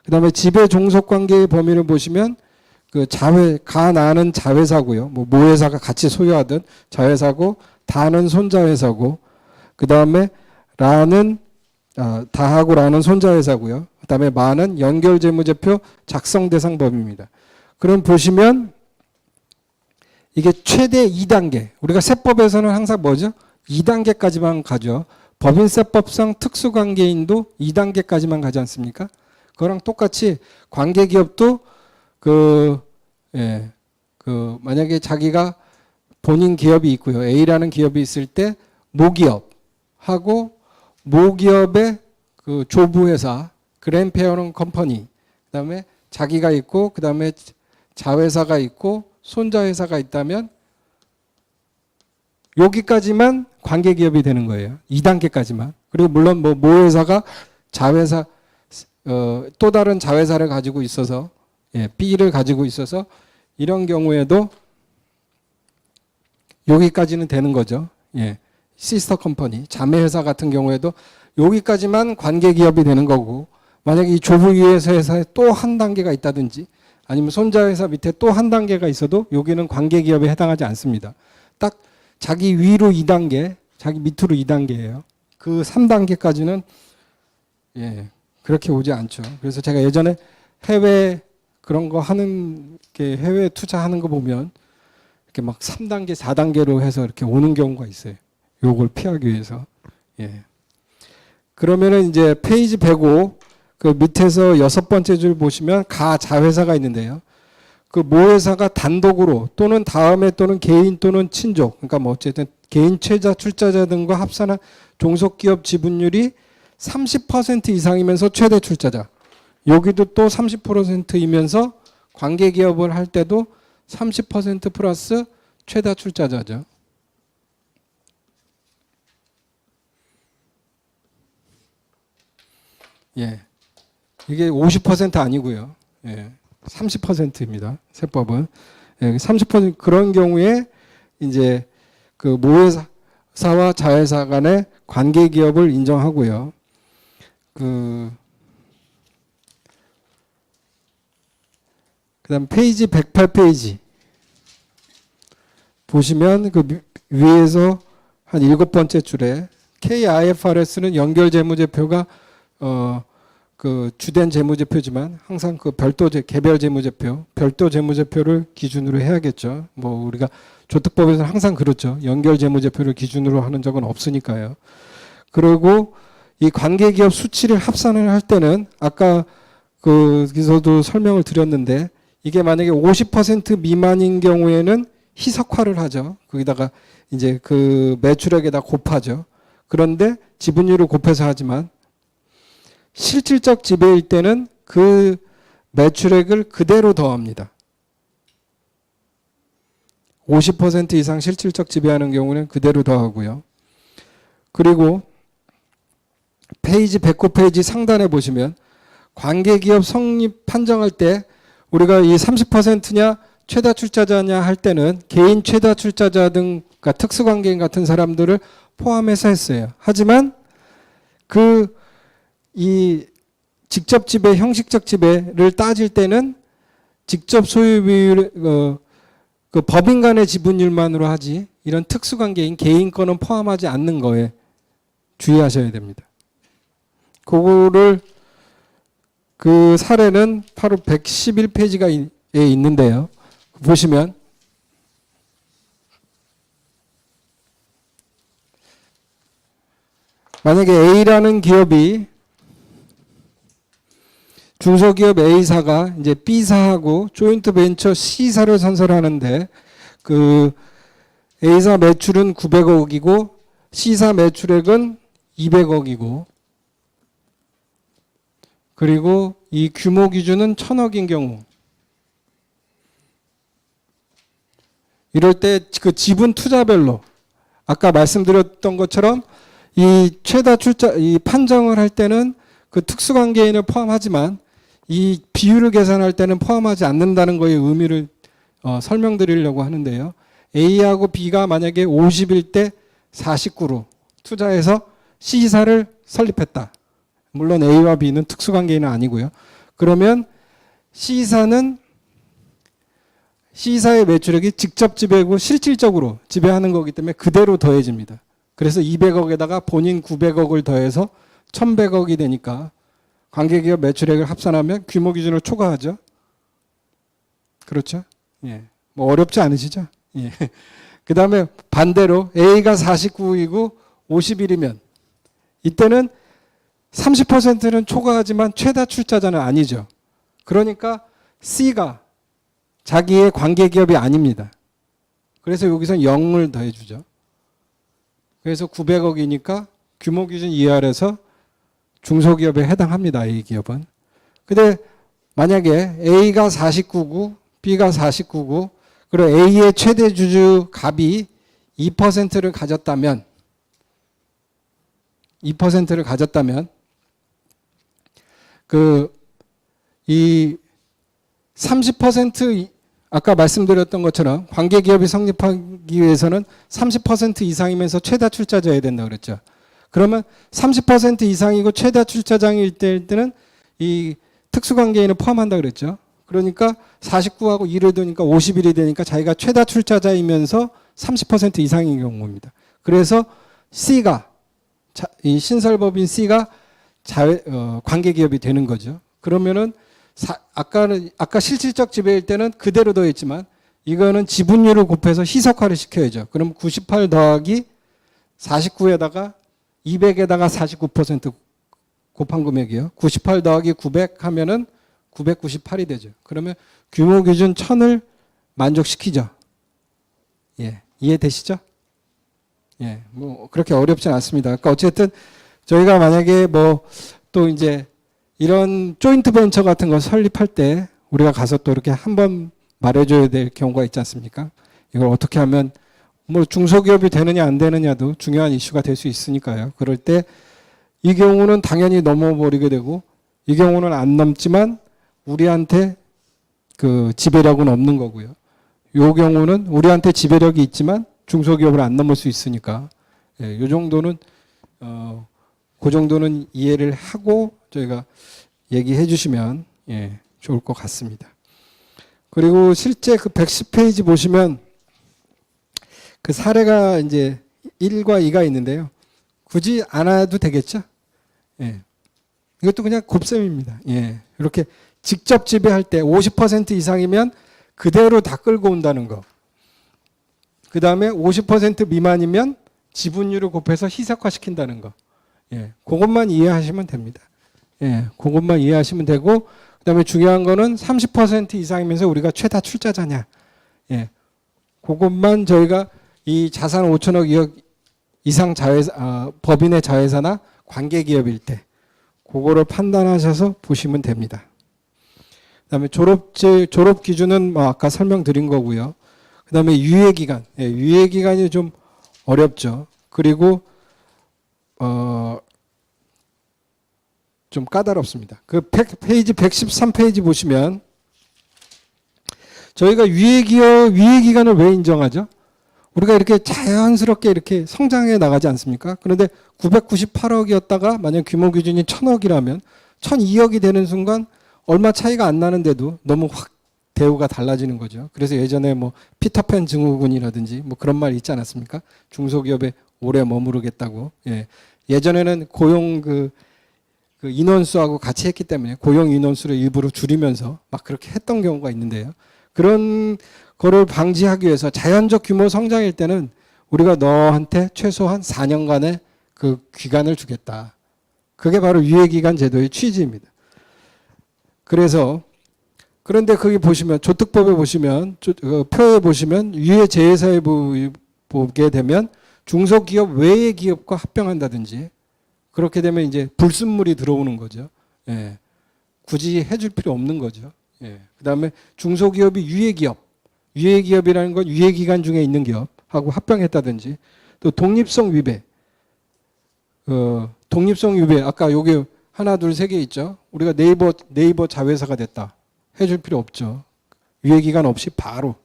Speaker 1: 그다음에 지배 종속 관계의 범위를 보시면 그 가나는 자회사고요. 뭐 모회사가 같이 소유하든 자회사고 다는 손자회사고 그다음에 다하고 라는 손자회사고요. 그다음에 마는 연결재무제표 작성 대상 범위입니다. 그럼 보시면 이게 최대 2단계. 우리가 세법에서는 항상 뭐죠? 2단계까지만 가죠. 법인세법상 특수관계인도 2단계까지만 가지 않습니까? 그거랑 똑같이 관계기업도 만약에 자기가 본인 기업이 있고요. A라는 기업이 있을 때 모기업하고 모기업의 그 조부회사 그랜페어런 컴퍼니 그다음에 자기가 있고 그다음에 자회사가 있고 손자회사가 있다면 여기까지만 관계기업이 되는 거예요. 2단계까지만. 그리고 물론 뭐 모회사가 자회사 또 다른 자회사를 가지고 있어서 B를 가지고 있어서 이런 경우에도 여기까지는 되는 거죠. 시스터 컴퍼니, 자매회사 같은 경우에도 여기까지만 관계기업이 되는 거고 만약에 이 조부회사에 또 한 단계가 있다든지 아니면 손자회사 밑에 또 한 단계가 있어도 여기는 관계기업에 해당하지 않습니다. 딱 자기 위로 2단계, 자기 밑으로 2단계예요. 그 3단계까지는 그렇게 오지 않죠. 그래서 제가 예전에 해외 그런 거 하는 게 해외 투자하는 거 보면 이렇게 막 3단계, 4단계로 해서 이렇게 오는 경우가 있어요. 요걸 피하기 위해서. 그러면은 이제 페이지 105 그 밑에서 6번째 줄 보시면 가자회사가 있는데요. 그 모회사가 단독으로 또는 다음에 또는 개인 또는 친족 그러니까 뭐 어쨌든 개인 최자 출자자 등과 합산한 종속기업 지분율이 30% 이상이면서 최대 출자자. 여기도 또 30%이면서 관계기업을 할 때도 30% 플러스 최다 출자자죠. 이게 50% 아니고요. 30%입니다. 세법은. 30% 그런 경우에 이제 그 모회사와 자회사 간의 관계 기업을 인정하고요. 그다음 페이지 108페이지 보시면 그 위에서 한 7번째 줄에 KIFRS는 연결 재무제표가 그 주된 재무제표지만 항상 그 개별 재무제표, 별도 재무제표를 기준으로 해야겠죠. 뭐 우리가 조특법에서는 항상 그렇죠. 연결 재무제표를 기준으로 하는 적은 없으니까요. 그리고 이 관계기업 수치를 합산을 할 때는 아까 거기서도 설명을 드렸는데 이게 만약에 50% 미만인 경우에는 희석화를 하죠. 거기다가 이제 그 매출액에다 곱하죠. 그런데 지분율을 곱해서 하지만 실질적 지배일 때는 그 매출액을 그대로 더합니다. 50% 이상 실질적 지배하는 경우는 그대로 더하고요. 그리고 페이지 109페이지 상단에 보시면 관계기업 성립 판정할 때 우리가 이 30%냐 최다 출자자냐 할 때는 개인 최다 출자자 등 그러니까 특수관계인 같은 사람들을 포함해서 했어요. 하지만 이 직접 지배, 형식적 지배를 따질 때는 직접 소유 비율, 그 법인 간의 지분율만으로 하지 이런 특수관계인 개인 거는 포함하지 않는 거에 주의하셔야 됩니다. 그거를 그 사례는 바로 111페이지가 있는데요. 보시면 만약에 A라는 기업이 중소기업 A사가 이제 B사하고 조인트 벤처 C사를 선설하는데 그 A사 매출은 900억이고 C사 매출액은 200억이고 그리고 이 규모 기준은 1000억인 경우 이럴 때 그 지분 투자별로 아까 말씀드렸던 것처럼 이 최다 출자 이 판정을 할 때는 그 특수관계인을 포함하지만 이 비율을 계산할 때는 포함하지 않는다는 거의 의미를 설명드리려고 하는데요. A하고 B가 만약에 51대 49로 투자해서 C사를 설립했다. 물론 A와 B는 특수관계인은 아니고요. 그러면 C사의 매출액이 직접 지배하고 실질적으로 지배하는 거기 때문에 그대로 더해집니다. 그래서 200억에다가 본인 900억을 더해서 1100억이 되니까 관계기업 매출액을 합산하면 규모 기준을 초과하죠. 그렇죠? 예. 뭐 어렵지 않으시죠? 예. 그 다음에 반대로 A가 49이고 51이면 이때는 30%는 초과하지만 최다 출자자는 아니죠. 그러니까 C가 자기의 관계기업이 아닙니다. 그래서 여기서 0을 더해주죠. 그래서 900억이니까 규모 기준 이하에서 중소기업에 해당합니다. A기업은. 근데 만약에 A가 49고 B가 49고 그리고 A의 최대 주주 갑이 2%를 가졌다면 이 30% 아까 말씀드렸던 것처럼 관계기업이 성립하기 위해서는 30% 이상이면서 최다 출자자여야 된다 그랬죠. 그러면 30% 이상이고 최다 출자장일 때는 이 특수관계인을 포함한다 그랬죠. 그러니까 49하고 2를 두니까 51이 되니까 자기가 최다 출자자이면서 30% 이상인 경우입니다. 그래서 C가 이 신설법인 C가 관계기업이 되는 거죠. 그러면은 아까 실질적 지배일 때는 그대로 더했지만 이거는 지분율을 곱해서 희석화를 시켜야죠. 그럼 98 더하기 49에다가 200에다가 49% 곱한 금액이요. 98 더하기 900 하면은 998이 되죠. 그러면 규모 기준 1000을 만족시키죠. 예. 이해되시죠? 예. 뭐 그렇게 어렵진 않습니다. 그러니까 어쨌든 저희가 만약에 뭐 또 이제 이런 조인트 벤처 같은 거 설립할 때 우리가 가서 또 이렇게 한번 말해줘야 될 경우가 있지 않습니까? 이걸 어떻게 하면 뭐 중소기업이 되느냐 안 되느냐도 중요한 이슈가 될 수 있으니까요. 그럴 때 이 경우는 당연히 넘어버리게 되고 이 경우는 안 넘지만 우리한테 그 지배력은 없는 거고요. 이 경우는 우리한테 지배력이 있지만 중소기업을 안 넘을 수 있으니까 예, 이 정도는 그 정도는 이해를 하고 저희가 얘기해 주시면 예, 좋을 것 같습니다. 그리고 실제 그 110페이지 보시면 그 사례가 이제 1과 2가 있는데요. 굳이 안 해도 되겠죠? 예. 이것도 그냥 곱셈입니다. 예. 이렇게 직접 지배할 때 50% 이상이면 그대로 다 끌고 온다는 거. 그 다음에 50% 미만이면 지분율을 곱해서 희석화시킨다는 거. 예. 그것만 이해하시면 됩니다. 예. 그것만 이해하시면 되고 그 다음에 중요한 거는 30% 이상이면서 우리가 최다 출자자냐. 예. 그것만 저희가 이 자산 5천억 2억 이상 법인의 자회사나 관계기업일 때 그거를 판단하셔서 보시면 됩니다. 그다음에 졸업 기준은 뭐 아까 설명드린 거고요. 그다음에 유예기간, 예, 유예기간이 좀 어렵죠. 그리고 좀 까다롭습니다. 그 페이지 113페이지 보시면 저희가 유예기간을 왜 인정하죠? 우리가 이렇게 자연스럽게 이렇게 성장해 나가지 않습니까? 그런데 998억이었다가 만약 규모 기준이 1000억이라면 1002억이 되는 순간 얼마 차이가 안 나는데도 너무 확 대우가 달라지는 거죠. 그래서 예전에 뭐 피터팬 증후군이라든지 뭐 그런 말 있지 않았습니까? 중소기업에 오래 머무르겠다고. 예. 예전에는 고용 그 그 인원수하고 같이 했기 때문에 고용 인원수를 일부러 줄이면서 막 그렇게 했던 경우가 있는데요. 그런 거를 방지하기 위해서 자연적 규모 성장일 때는 우리가 너한테 최소한 4년간의 그 기간을 주겠다. 그게 바로 유예기간 제도의 취지입니다. 그래서 그런데 거기 보시면 조특법에 보시면 표에 보시면 유예 재회사에 보게 되면 중소기업 외의 기업과 합병한다든지 그렇게 되면 이제 불순물이 들어오는 거죠. 예. 굳이 해줄 필요 없는 거죠. 예. 그다음에 중소기업이 유예기업이라는 건 유예기간 중에 있는 기업하고 합병했다든지 또 독립성 위배, 독립성 위배 아까 여기 하나 둘 세 개 있죠. 우리가 네이버 자회사가 됐다 해줄 필요 없죠. 유예기간 없이 바로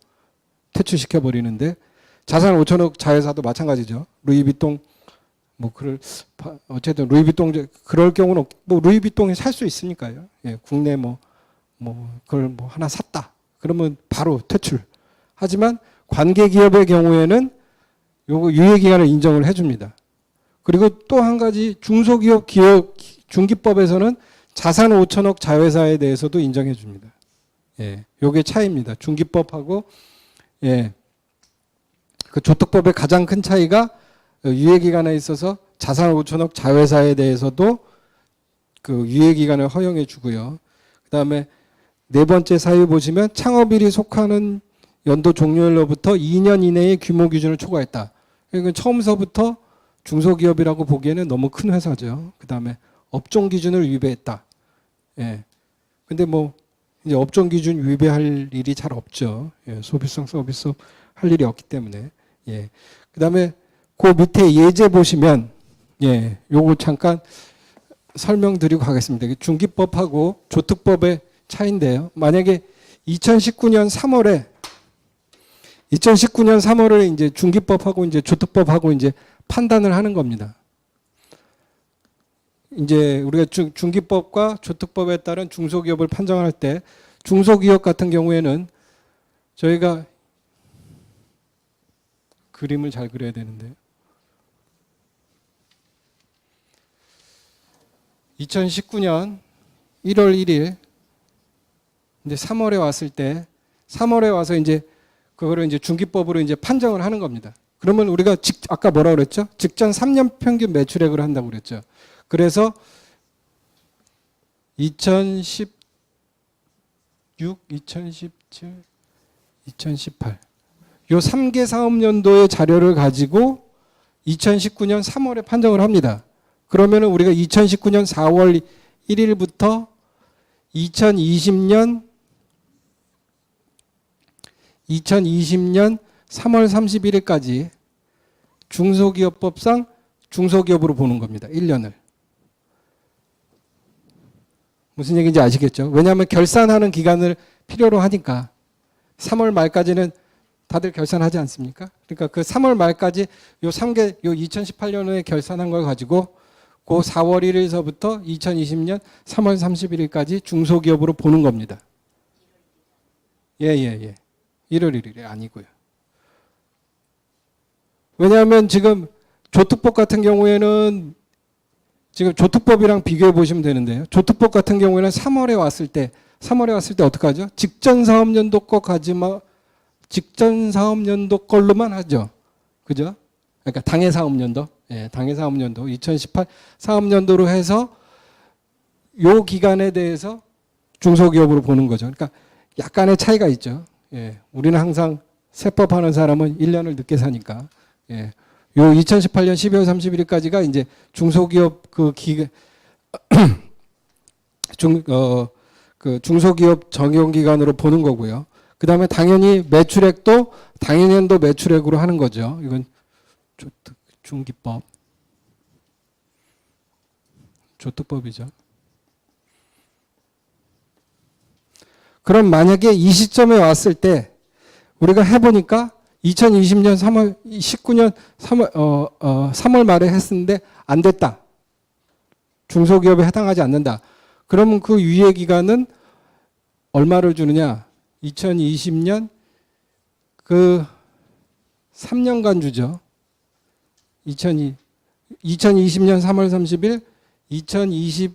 Speaker 1: 퇴출시켜 버리는데 자산 5천억 자회사도 마찬가지죠. 루이비통 어쨌든 루이비통 그럴 경우는 루이비통이 살 수 있으니까요. 예, 국내 그걸 하나 샀다. 그러면 바로 퇴출. 하지만 관계 기업의 경우에는 요거 유예 기간을 인정을 해 줍니다. 그리고 또 한 가지 중소기업 중기법에서는 자산 5천억 자회사에 대해서도 인정해 줍니다. 예. 요게 차이입니다. 중기법하고 예. 그 조특법의 가장 큰 차이가 유예기간에 있어서 자산 5천억 자회사에 대해서도 그 유예기간을 허용해 주고요. 그 다음에 네 번째 사유 보시면 창업일이 속하는 연도 종료일로부터 2년 이내의 규모 기준을 초과했다. 그러니까 처음서부터 중소기업이라고 보기에는 너무 큰 회사죠. 그 다음에 업종 기준을 위배했다. 예. 근데 이제 업종 기준 위배할 일이 잘 없죠. 예. 소비성 서비스업 할 일이 없기 때문에. 예. 그 다음에 그 밑에 예제 보시면, 예, 요거 잠깐 설명드리고 가겠습니다. 중기법하고 조특법의 차이인데요. 만약에 2019년 3월에 이제 중기법하고 이제 조특법하고 이제 판단을 하는 겁니다. 이제 우리가 중기법과 조특법에 따른 중소기업을 판정할 때 중소기업 같은 경우에는 저희가 그림을 잘 그려야 되는데 2019년 1월 1일 이제 3월에 왔을 때 3월에 와서 이제 그거를 이제 중기법으로 이제 판정을 하는 겁니다. 그러면 우리가 아까 뭐라 그랬죠? 직전 3년 평균 매출액으로 한다고 그랬죠. 그래서 2016, 2017, 2018 요 3개 사업연도의 자료를 가지고 2019년 3월에 판정을 합니다. 그러면은 우리가 2019년 4월 1일부터 2020년 3월 31일까지 중소기업법상 중소기업으로 보는 겁니다. 1년을. 무슨 얘기인지 아시겠죠? 왜냐하면 결산하는 기간을 필요로 하니까 3월 말까지는 다들 결산하지 않습니까? 그러니까 그 3월 말까지 요 3개, 요 2018년에 결산한 걸 가지고 그 4월 1일서부터 2020년 3월 31일까지 중소기업으로 보는 겁니다. 예. 1월 1일이 아니고요. 왜냐하면 지금 조특법 같은 경우에는 지금 조특법이랑 비교해 보시면 되는데요. 조특법 같은 경우에는 3월에 왔을 때 어떡하죠? 직전 사업연도 거 직전 사업연도 걸로만 하죠. 그죠? 그러니까 당해 사업연도. 예, 당해 사업연도 2018 사업연도로 해서 요 기간에 대해서 중소기업으로 보는 거죠. 그러니까 약간의 차이가 있죠. 예, 우리는 항상 세법하는 사람은 1년을 늦게 사니까. 예. 요 2018년 12월 31일까지가 이제 중소기업 그 중소기업 적용 기간으로 보는 거고요. 그 다음에 당연히 매출액도 당연연도 매출액으로 하는 거죠. 이건 중기법, 조특법이죠. 그럼 만약에 이 시점에 왔을 때 우리가 해보니까 2020년 19년 3월 말에 했었는데 안 됐다. 중소기업에 해당하지 않는다. 그러면 그 유예 기간은 얼마를 주느냐? 2020년 그 3년간 주죠. 2020년 3월 30일, 2021년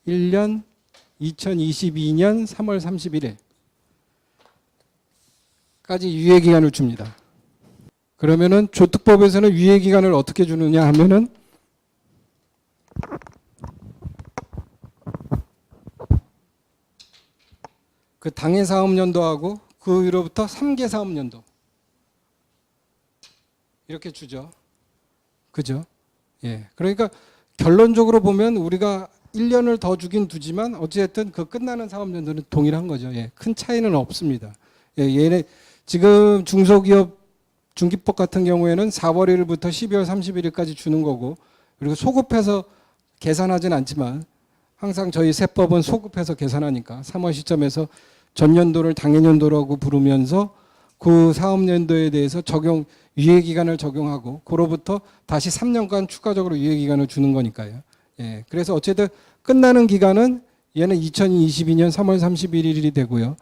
Speaker 1: 1년 2022년 3월 31일까지 유예기간을 줍니다. 그러면은 조특법에서는 유예기간을 어떻게 주느냐 하면은 그 당해 사업연도하고 그 위로부터 3개 사업연도 이렇게 주죠. 그죠? 예. 그러니까 결론적으로 보면 우리가 1년을 더 주긴 두지만 어찌됐든 그 끝나는 사업연도는 동일한 거죠. 예. 큰 차이는 없습니다. 예. 얘네 지금 중소기업 중기법 같은 경우에는 4월 1일부터 12월 31일까지 주는 거고, 그리고 소급해서 계산하진 않지만 항상 저희 세법은 소급해서 계산하니까 3월 시점에서 전년도를 당해년도라고 부르면서 그 사업연도에 대해서 유예기간을 적용하고 그로부터 다시 3년간 추가적으로 유예기간을 주는 거니까요. 예, 그래서 어쨌든 끝나는 기간은 얘는 2022년 3월 31일이 되고요.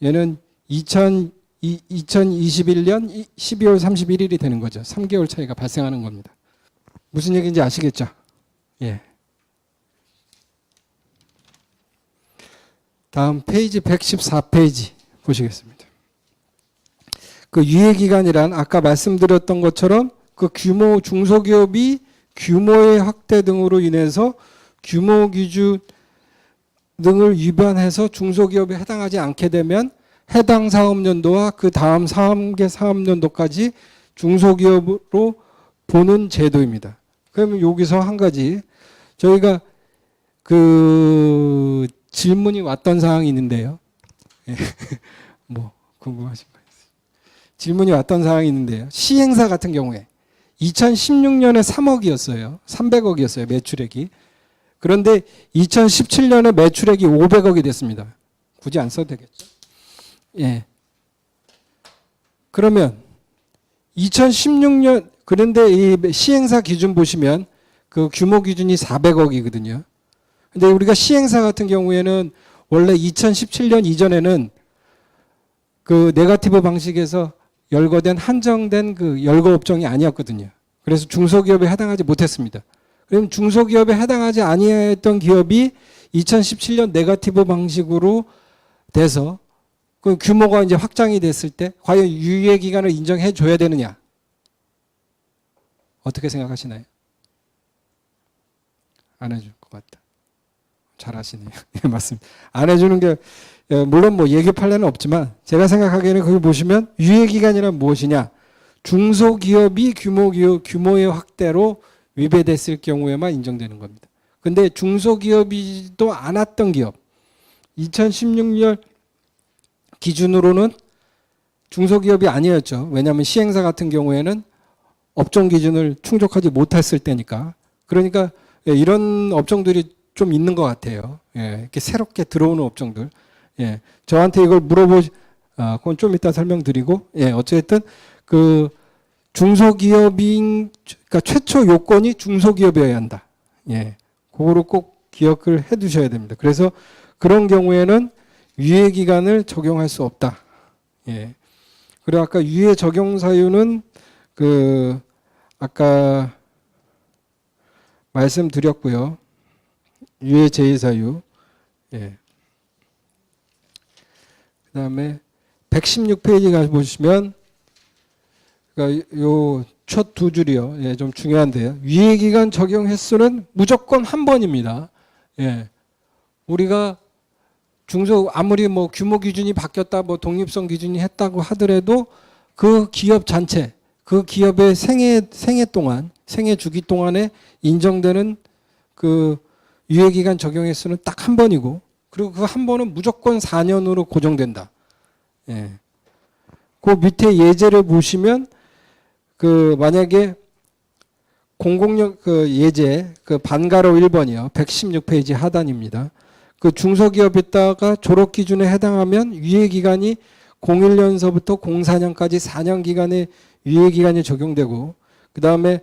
Speaker 1: 얘는 2021년 12월 31일이 되는 거죠. 3개월 차이가 발생하는 겁니다. 무슨 얘기인지 아시겠죠? 예. 다음 페이지 114페이지 보시겠습니다. 그 유예기간이란 아까 말씀드렸던 것처럼 그 중소기업이 규모의 확대 등으로 인해서 규모 기준 등을 위반해서 중소기업에 해당하지 않게 되면 해당 사업연도와 그 다음 3개 사업연도까지 중소기업으로 보는 제도입니다. 그러면 여기서 한 가지 저희가 그 질문이 왔던 사항이 있는데요. 뭐 궁금하신 거 있어요? 질문이 왔던 사항이 있는데요. 시행사 같은 경우에 2016년에 3억이었어요. 300억이었어요. 매출액이. 그런데 2017년에 매출액이 500억이 됐습니다. 굳이 안 써도 되겠죠? 예. 그러면 2016년 그런데 이 시행사 기준 보시면 그 규모 기준이 400억이거든요. 근데 우리가 시행사 같은 경우에는 원래 2017년 이전에는 그 네거티브 방식에서 열거된 한정된 그 열거 업종이 아니었거든요. 그래서 중소기업에 해당하지 못했습니다. 그럼 중소기업에 해당하지 아니했던 기업이 2017년 네거티브 방식으로 돼서 그 규모가 이제 확장이 됐을 때 과연 유예 기간을 인정해 줘야 되느냐? 어떻게 생각하시나요? 안 해줄 것 같다. 잘하시네요. 네, 맞습니다. 안 해주는 게 물론 뭐 예교 판례는 없지만 제가 생각하기에는 거기 보시면 유예 기간이란 무엇이냐? 중소기업이 규모의 확대로 위배됐을 경우에만 인정되는 겁니다. 근데 중소기업이도 않았던 기업 2016년 기준으로는 중소기업이 아니었죠. 왜냐하면 시행사 같은 경우에는 업종 기준을 충족하지 못했을 때니까. 그러니까 이런 업종들이 좀 있는 것 같아요. 예, 이렇게 새롭게 들어오는 업종들. 예, 저한테 이걸 그건 좀 이따 설명드리고, 예, 어쨌든 그 그러니까 최초 요건이 중소기업이어야 한다. 예, 그거를 꼭 기억을 해 두셔야 됩니다. 그래서 그런 경우에는 유예 기간을 적용할 수 없다. 예. 그리고 아까 유예 적용 사유는 그 아까 말씀드렸고요. 유예 제의 사유. 예. 그다음에 116페이지 가서 보시면 그러니까 요 첫 두 줄이요. 예, 좀 중요한데요. 유예 기간 적용 횟수는 무조건 한 번입니다. 예. 우리가 아무리 뭐 규모 기준이 바뀌었다, 뭐 독립성 기준이 했다고 하더라도 그 기업 전체, 그 기업의 생애 동안, 생애 주기 동안에 인정되는 그 유예기간 적용 횟수는 딱 한 번이고, 그리고 그 한 번은 무조건 4년으로 고정된다. 예. 그 밑에 예제를 보시면, 만약에 공공력 예제, 반가로 1번이요. 116페이지 하단입니다. 그 중소기업에다가 졸업 기준에 해당하면 유예 기간이 01년서부터 04년까지 4년 기간의 유예 기간이 적용되고, 그다음에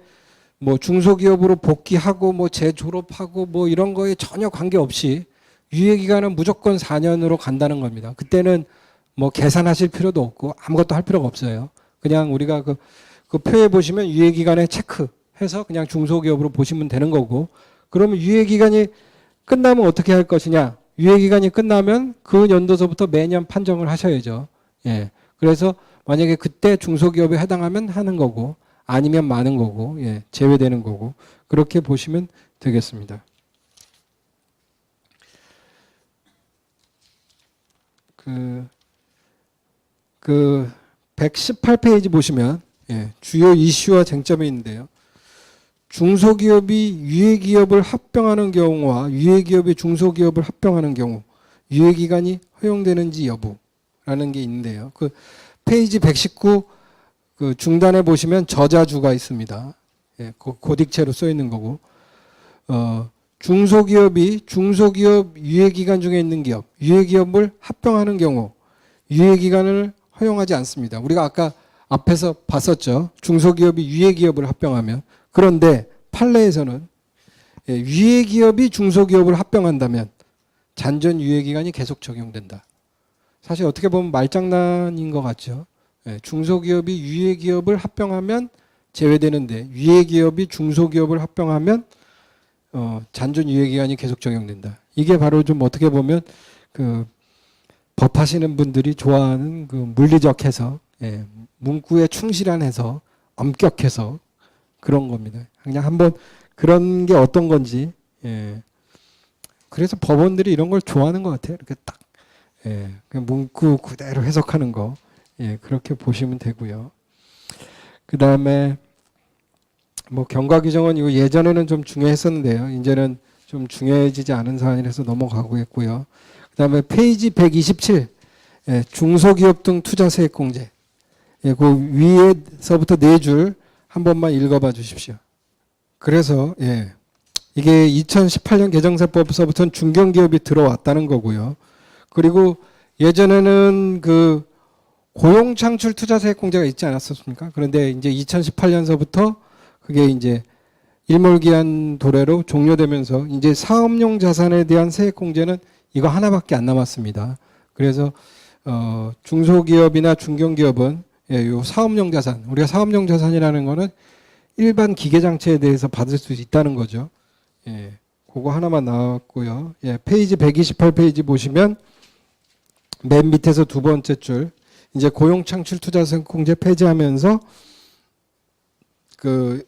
Speaker 1: 뭐 중소기업으로 복귀하고 뭐 재졸업하고 뭐 이런 거에 전혀 관계없이 유예 기간은 무조건 4년으로 간다는 겁니다. 그때는 뭐 계산하실 필요도 없고 아무것도 할 필요가 없어요. 그냥 우리가 그 표에 보시면 유예 기간에 체크해서 그냥 중소기업으로 보시면 되는 거고, 그러면 유예 기간이 끝나면 어떻게 할 것이냐? 유예기간이 끝나면 그 연도서부터 매년 판정을 하셔야죠. 예. 그래서 만약에 그때 중소기업에 해당하면 하는 거고 아니면 마는 거고 예. 제외되는 거고 그렇게 보시면 되겠습니다. 그 118페이지 보시면 예. 주요 이슈와 쟁점이 있는데요. 중소기업이 유예기업을 합병하는 경우와 유예기업이 중소기업을 합병하는 경우 유예기간이 허용되는지 여부라는 게 있는데요. 그 페이지 119 그 중단에 보시면 저자주가 있습니다. 예, 고딕체로 써 있는 거고 중소기업이 중소기업 유예기간 중에 있는 기업 유예기업을 합병하는 경우 유예기간을 허용하지 않습니다. 우리가 아까 앞에서 봤었죠. 중소기업이 유예기업을 합병하면 그런데 판례에서는 유예기업이 중소기업을 합병한다면 잔존 유예기간이 계속 적용된다. 사실 어떻게 보면 말장난인 것 같죠. 중소기업이 유예기업을 합병하면 제외되는데 유예기업이 중소기업을 합병하면 잔존 유예기간이 계속 적용된다. 이게 바로 좀 어떻게 보면 그 법하시는 분들이 좋아하는 그 물리적 해석, 문구에 충실한 해석, 엄격해서 그런 겁니다. 그냥 한번 그런 게 어떤 건지. 그래서 법원들이 이런 걸 좋아하는 것 같아요. 이렇게 딱 그냥 문구 그대로 해석하는 거. 그렇게 보시면 되고요. 그 다음에 뭐 경과 규정은 이거 예전에는 좀 중요했었는데요. 이제는 좀 중요해지지 않은 사안이라서 넘어가고 있고요. 그 다음에 페이지 127 중소기업 등 투자세액 공제. 그 위에서부터 4줄 한 번만 읽어봐 주십시오. 그래서 이게 2018년 개정세법에서부터는 중견기업이 들어왔다는 거고요. 그리고 예전에는 그 고용창출 투자세액 공제가 있지 않았었습니까? 그런데 이제 2018년서부터 그게 이제 일몰기한 도래로 종료되면서 이제 사업용 자산에 대한 세액 공제는 이거 하나밖에 안 남았습니다. 그래서 중소기업이나 중견기업은 요 사업용 자산, 우리가 사업용 자산이라는 거는 일반 기계장치에 대해서 받을 수 있다는 거죠. 그거 하나만 나왔고요. 페이지 128페이지 보시면 맨 밑에서 두 번째 줄 이제 고용창출 투자세액 공제 폐지하면서 그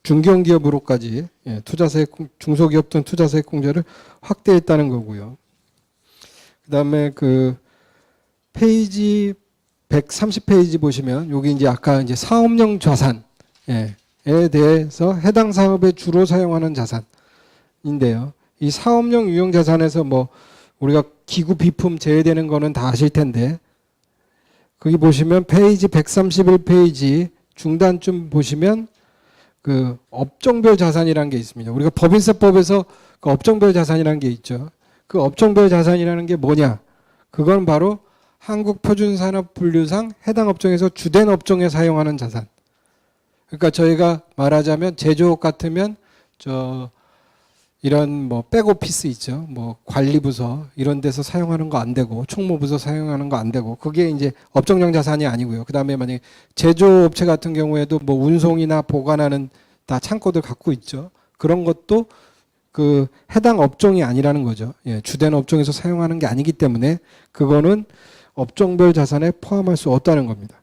Speaker 1: 중견기업으로까지 투자세액 중소기업 등 투자세액 공제를 확대했다는 거고요. 그다음에 그 페이지 130페이지 보시면 여기 이제 아까 이제 사업용 자산에 대해서 해당 사업에 주로 사용하는 자산인데요. 이 사업용 유용 자산에서 뭐 우리가 기구 비품 제외되는 거는 다 아실 텐데 거기 보시면 페이지 131페이지 중단쯤 보시면 그 업종별 자산이라는 게 있습니다. 우리가 법인세법에서 그 업종별 자산이라는 게 있죠. 그 업종별 자산이라는 게 뭐냐? 그건 바로 한국표준산업분류상 해당 업종에서 주된 업종에 사용하는 자산. 그러니까 저희가 말하자면 제조업 같으면 이런 뭐 백오피스 있죠. 뭐 관리부서 이런 데서 사용하는 거 안 되고 총무부서 사용하는 거 안 되고 그게 이제 업종용 자산이 아니고요. 그다음에 만약에 제조업체 같은 경우에도 뭐 운송이나 보관하는 다 창고들 갖고 있죠. 그런 것도 그 해당 업종이 아니라는 거죠. 주된 업종에서 사용하는 게 아니기 때문에 그거는 업종별 자산에 포함할 수 없다는 겁니다.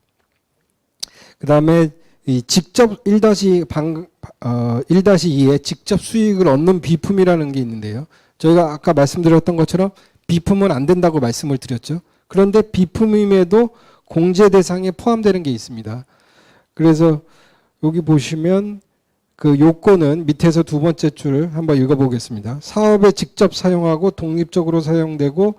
Speaker 1: 그다음에 이 직접 1-2에 직접 수익을 얻는 비품이라는 게 있는데요. 저희가 아까 말씀드렸던 것처럼 비품은 안 된다고 말씀을 드렸죠. 그런데 비품임에도 공제 대상에 포함되는 게 있습니다. 그래서 여기 보시면 그 요건은 밑에서 두 번째 줄 한번 읽어보겠습니다. 사업에 직접 사용하고 독립적으로 사용되고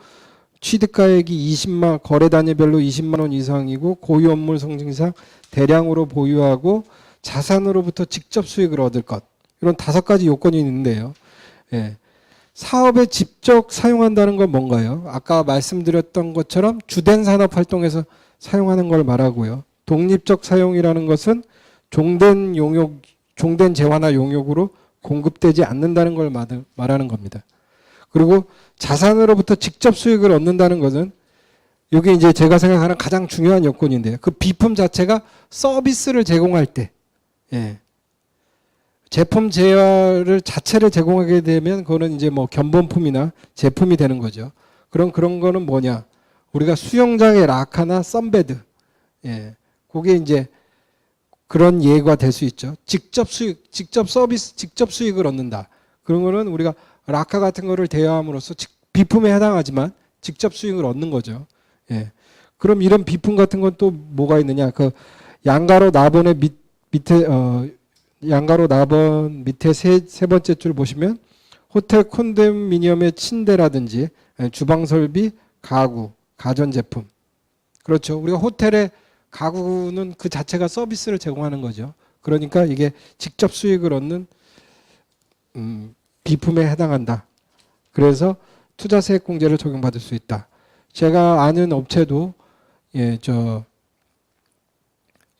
Speaker 1: 취득가액이 20만 거래 단위별로 20만 원 이상이고 고유 업무 성질상 대량으로 보유하고 자산으로부터 직접 수익을 얻을 것. 이런 5가지 요건이 있는데요. 사업에 직접 사용한다는 건 뭔가요? 아까 말씀드렸던 것처럼 주된 산업 활동에서 사용하는 걸 말하고요. 독립적 사용이라는 것은 종된 재화나 용역으로 공급되지 않는다는 걸 말하는 겁니다. 그리고 자산으로부터 직접 수익을 얻는다는 것은 이게 이제 제가 생각하는 가장 중요한 요건인데요. 그 비품 자체가 서비스를 제공할 때, 제품 제어를 자체를 제공하게 되면 그거는 이제 뭐 견본품이나 제품이 되는 거죠. 그런 거는 뭐냐? 우리가 수영장의 락카나 썬베드, 예, 그게 이제 그런 예가 될 수 있죠. 직접 수익, 직접 서비스, 직접 수익을 얻는다. 그런 거는 우리가 락카 같은 거를 대여함으로써 비품에 해당하지만 직접 수익을 얻는 거죠. 예. 그럼 이런 비품 같은 건 또 뭐가 있느냐? 그 양가로 나번의 밑에 양가로 나번 밑에 세 번째 줄 보시면 호텔 콘도미니엄의 침대라든지 주방 설비, 가구, 가전 제품. 그렇죠. 우리가 호텔에 가구는 그 자체가 서비스를 제공하는 거죠. 그러니까 이게 직접 수익을 얻는 비품에 해당한다. 그래서 투자세액공제를 적용받을 수 있다. 제가 아는 업체도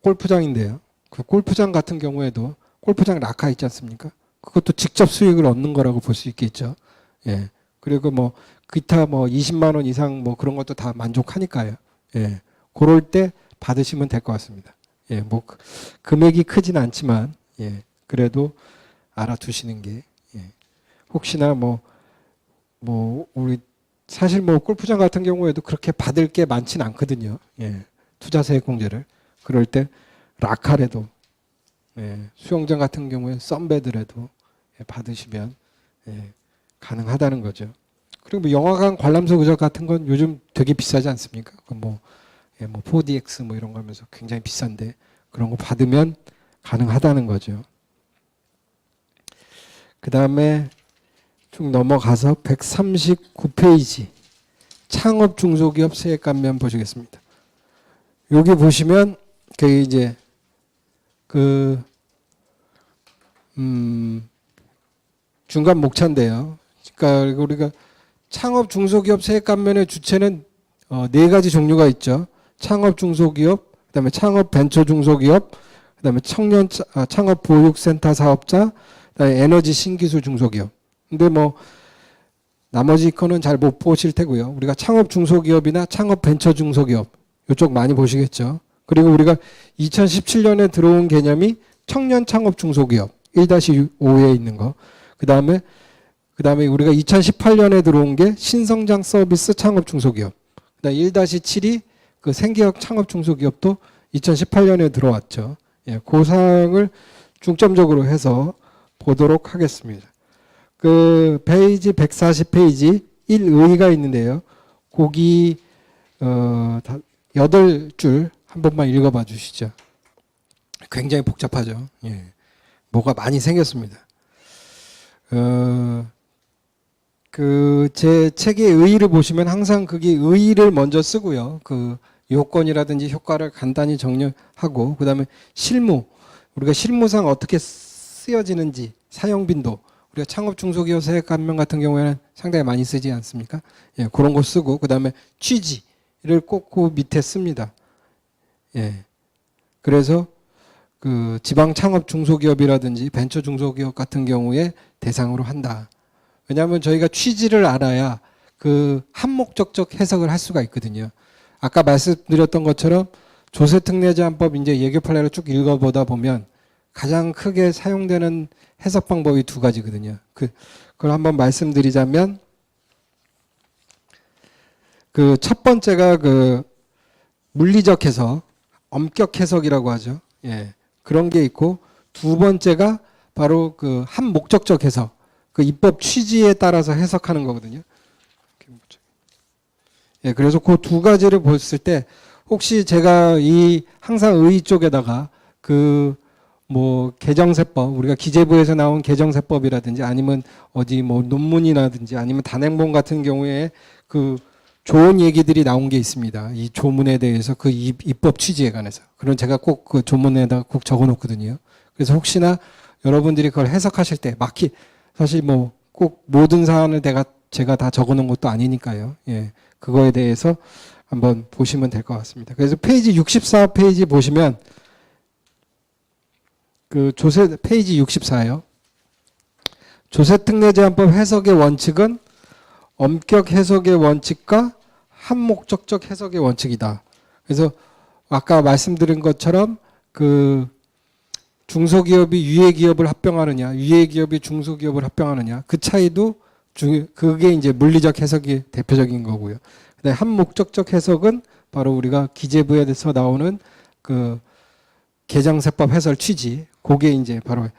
Speaker 1: 골프장인데요. 그 골프장 같은 경우에도 골프장 락카 있지 않습니까? 그것도 직접 수익을 얻는 거라고 볼 수 있겠죠. 예. 그리고 뭐 기타 뭐 20만 원 이상 뭐 그런 것도 다 만족하니까요. 예. 그럴 때 받으시면 될 것 같습니다. 예. 뭐 금액이 크진 않지만 예. 그래도 알아두시는 게 혹시나 뭐 우리 사실 뭐 골프장 같은 경우에도 그렇게 받을 게 많진 않거든요. 예. 투자세액 공제를. 그럴 때 락카라도 수영장 같은 경우에 썬베드라도 받으시면 가능하다는 거죠. 그리고 뭐 영화관 관람석 의자 같은 건 요즘 되게 비싸지 않습니까? 뭐 4DX 뭐 이런 거 하면서 굉장히 비싼데 그런 거 받으면 가능하다는 거죠. 그 다음에 쭉 넘어가서 139페이지 창업 중소기업 세액 감면 보시겠습니다. 여기 보시면 그 이제 중간 목차인데요. 그러니까 우리가 창업 중소기업 세액 감면의 주체는 4가지 종류가 있죠. 창업 중소기업, 그다음에 창업 벤처 중소기업, 그다음에 청년 창업 보육센터 사업자, 그다음에 에너지 신기술 중소기업. 근데 뭐 나머지 거는 잘 못 보실 테고요. 우리가 창업 중소기업이나 창업 벤처 중소기업 이쪽 많이 보시겠죠. 그리고 우리가 2017년에 들어온 개념이 청년 창업 중소기업 1-5에 있는 거. 그다음에 우리가 2018년에 들어온 게 신성장 서비스 창업 중소기업. 그다음에 1-7이 그 생기업 창업 중소기업도 2018년에 들어왔죠. 예, 그 사항을 중점적으로 해서 보도록 하겠습니다. 그 페이지 140페이지 1의가 있는데요. 거기 8줄 한 번만 읽어봐 주시죠. 굉장히 복잡하죠. 예. 뭐가 많이 생겼습니다. 그 제 책의 의의를 보시면 항상 그게 의의를 먼저 쓰고요. 그 요건이라든지 효과를 간단히 정리하고 그다음에 실무 우리가 실무상 어떻게 쓰여지는지 사용 빈도 우리가 창업 중소기업 세액 감면 같은 경우에는 상당히 많이 쓰지 않습니까? 예, 그런 거 쓰고 그다음에 취지를 꼭 그 밑에 씁니다. 예. 그래서 그 지방 창업 중소기업이라든지 벤처 중소기업 같은 경우에 대상으로 한다. 왜냐하면 저희가 취지를 알아야 그 한목적적 해석을 할 수가 있거든요. 아까 말씀드렸던 것처럼 조세특례제한법 이제 예교 판례를 쭉 읽어보다 보면 가장 크게 사용되는 해석 방법이 2가지거든요. 그걸 한번 말씀드리자면 그 첫 번째가 그 물리적 해석, 엄격 해석이라고 하죠. 예. 그런 게 있고 2번째가 바로 그 한목적적 해석. 그 입법 취지에 따라서 해석하는 거거든요. 예, 그래서 그 2가지를 봤을 때 혹시 제가 이 항상 의의 쪽에다가 그 뭐 개정세법 우리가 기재부에서 나온 개정세법이라든지 아니면 어디 뭐 논문이라든지 아니면 단행본 같은 경우에 그 좋은 얘기들이 나온 게 있습니다. 이 조문에 대해서 그 입법 취지에 관해서. 그럼 제가 꼭 그 조문에다가 꼭 적어 놓거든요. 그래서 혹시나 여러분들이 그걸 해석하실 때 사실 뭐 꼭 모든 사안을 제가 다 적어 놓은 것도 아니니까요. 예. 그거에 대해서 한번 보시면 될 것 같습니다. 그래서 페이지 64페이지 보시면 그 페이지 64요. 조세특례제한법 해석의 원칙은 엄격 해석의 원칙과 한목적적 해석의 원칙이다. 그래서 아까 말씀드린 것처럼 그 중소기업이 유해기업을 합병하느냐, 유해기업이 중소기업을 합병하느냐, 그 차이도 그게 이제 물리적 해석이 대표적인 거고요. 근데 한 목적적 해석은 바로 우리가 기재부에서 나오는 그 개정세법 해설 취지, 그게 이제 바로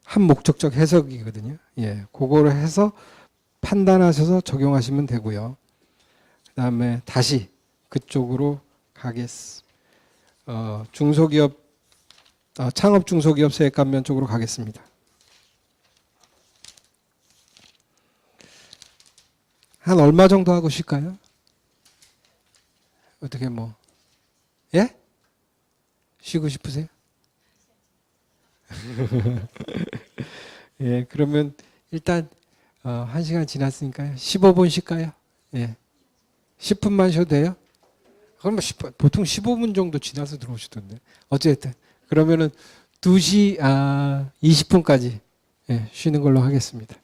Speaker 1: 한 목적적 해석이거든요. 예, 그거를 해서 판단하셔서 적용하시면 되고요. 그다음에 다시 그쪽으로 가겠습니다. 중소기업, 창업 중소기업 세액 감면 쪽으로 가겠습니다. 한 얼마 정도 하고 쉴까요? 어떻게 뭐, 예? 쉬고 싶으세요? 예, 그러면 일단 1시간 지났으니까요. 15분 쉴까요? 예. 10분만 쉬어도 돼요? 그럼 보통 15분 정도 지나서 들어오시던데. 어쨌든 그러면은 2시 20분까지 예, 쉬는 걸로 하겠습니다.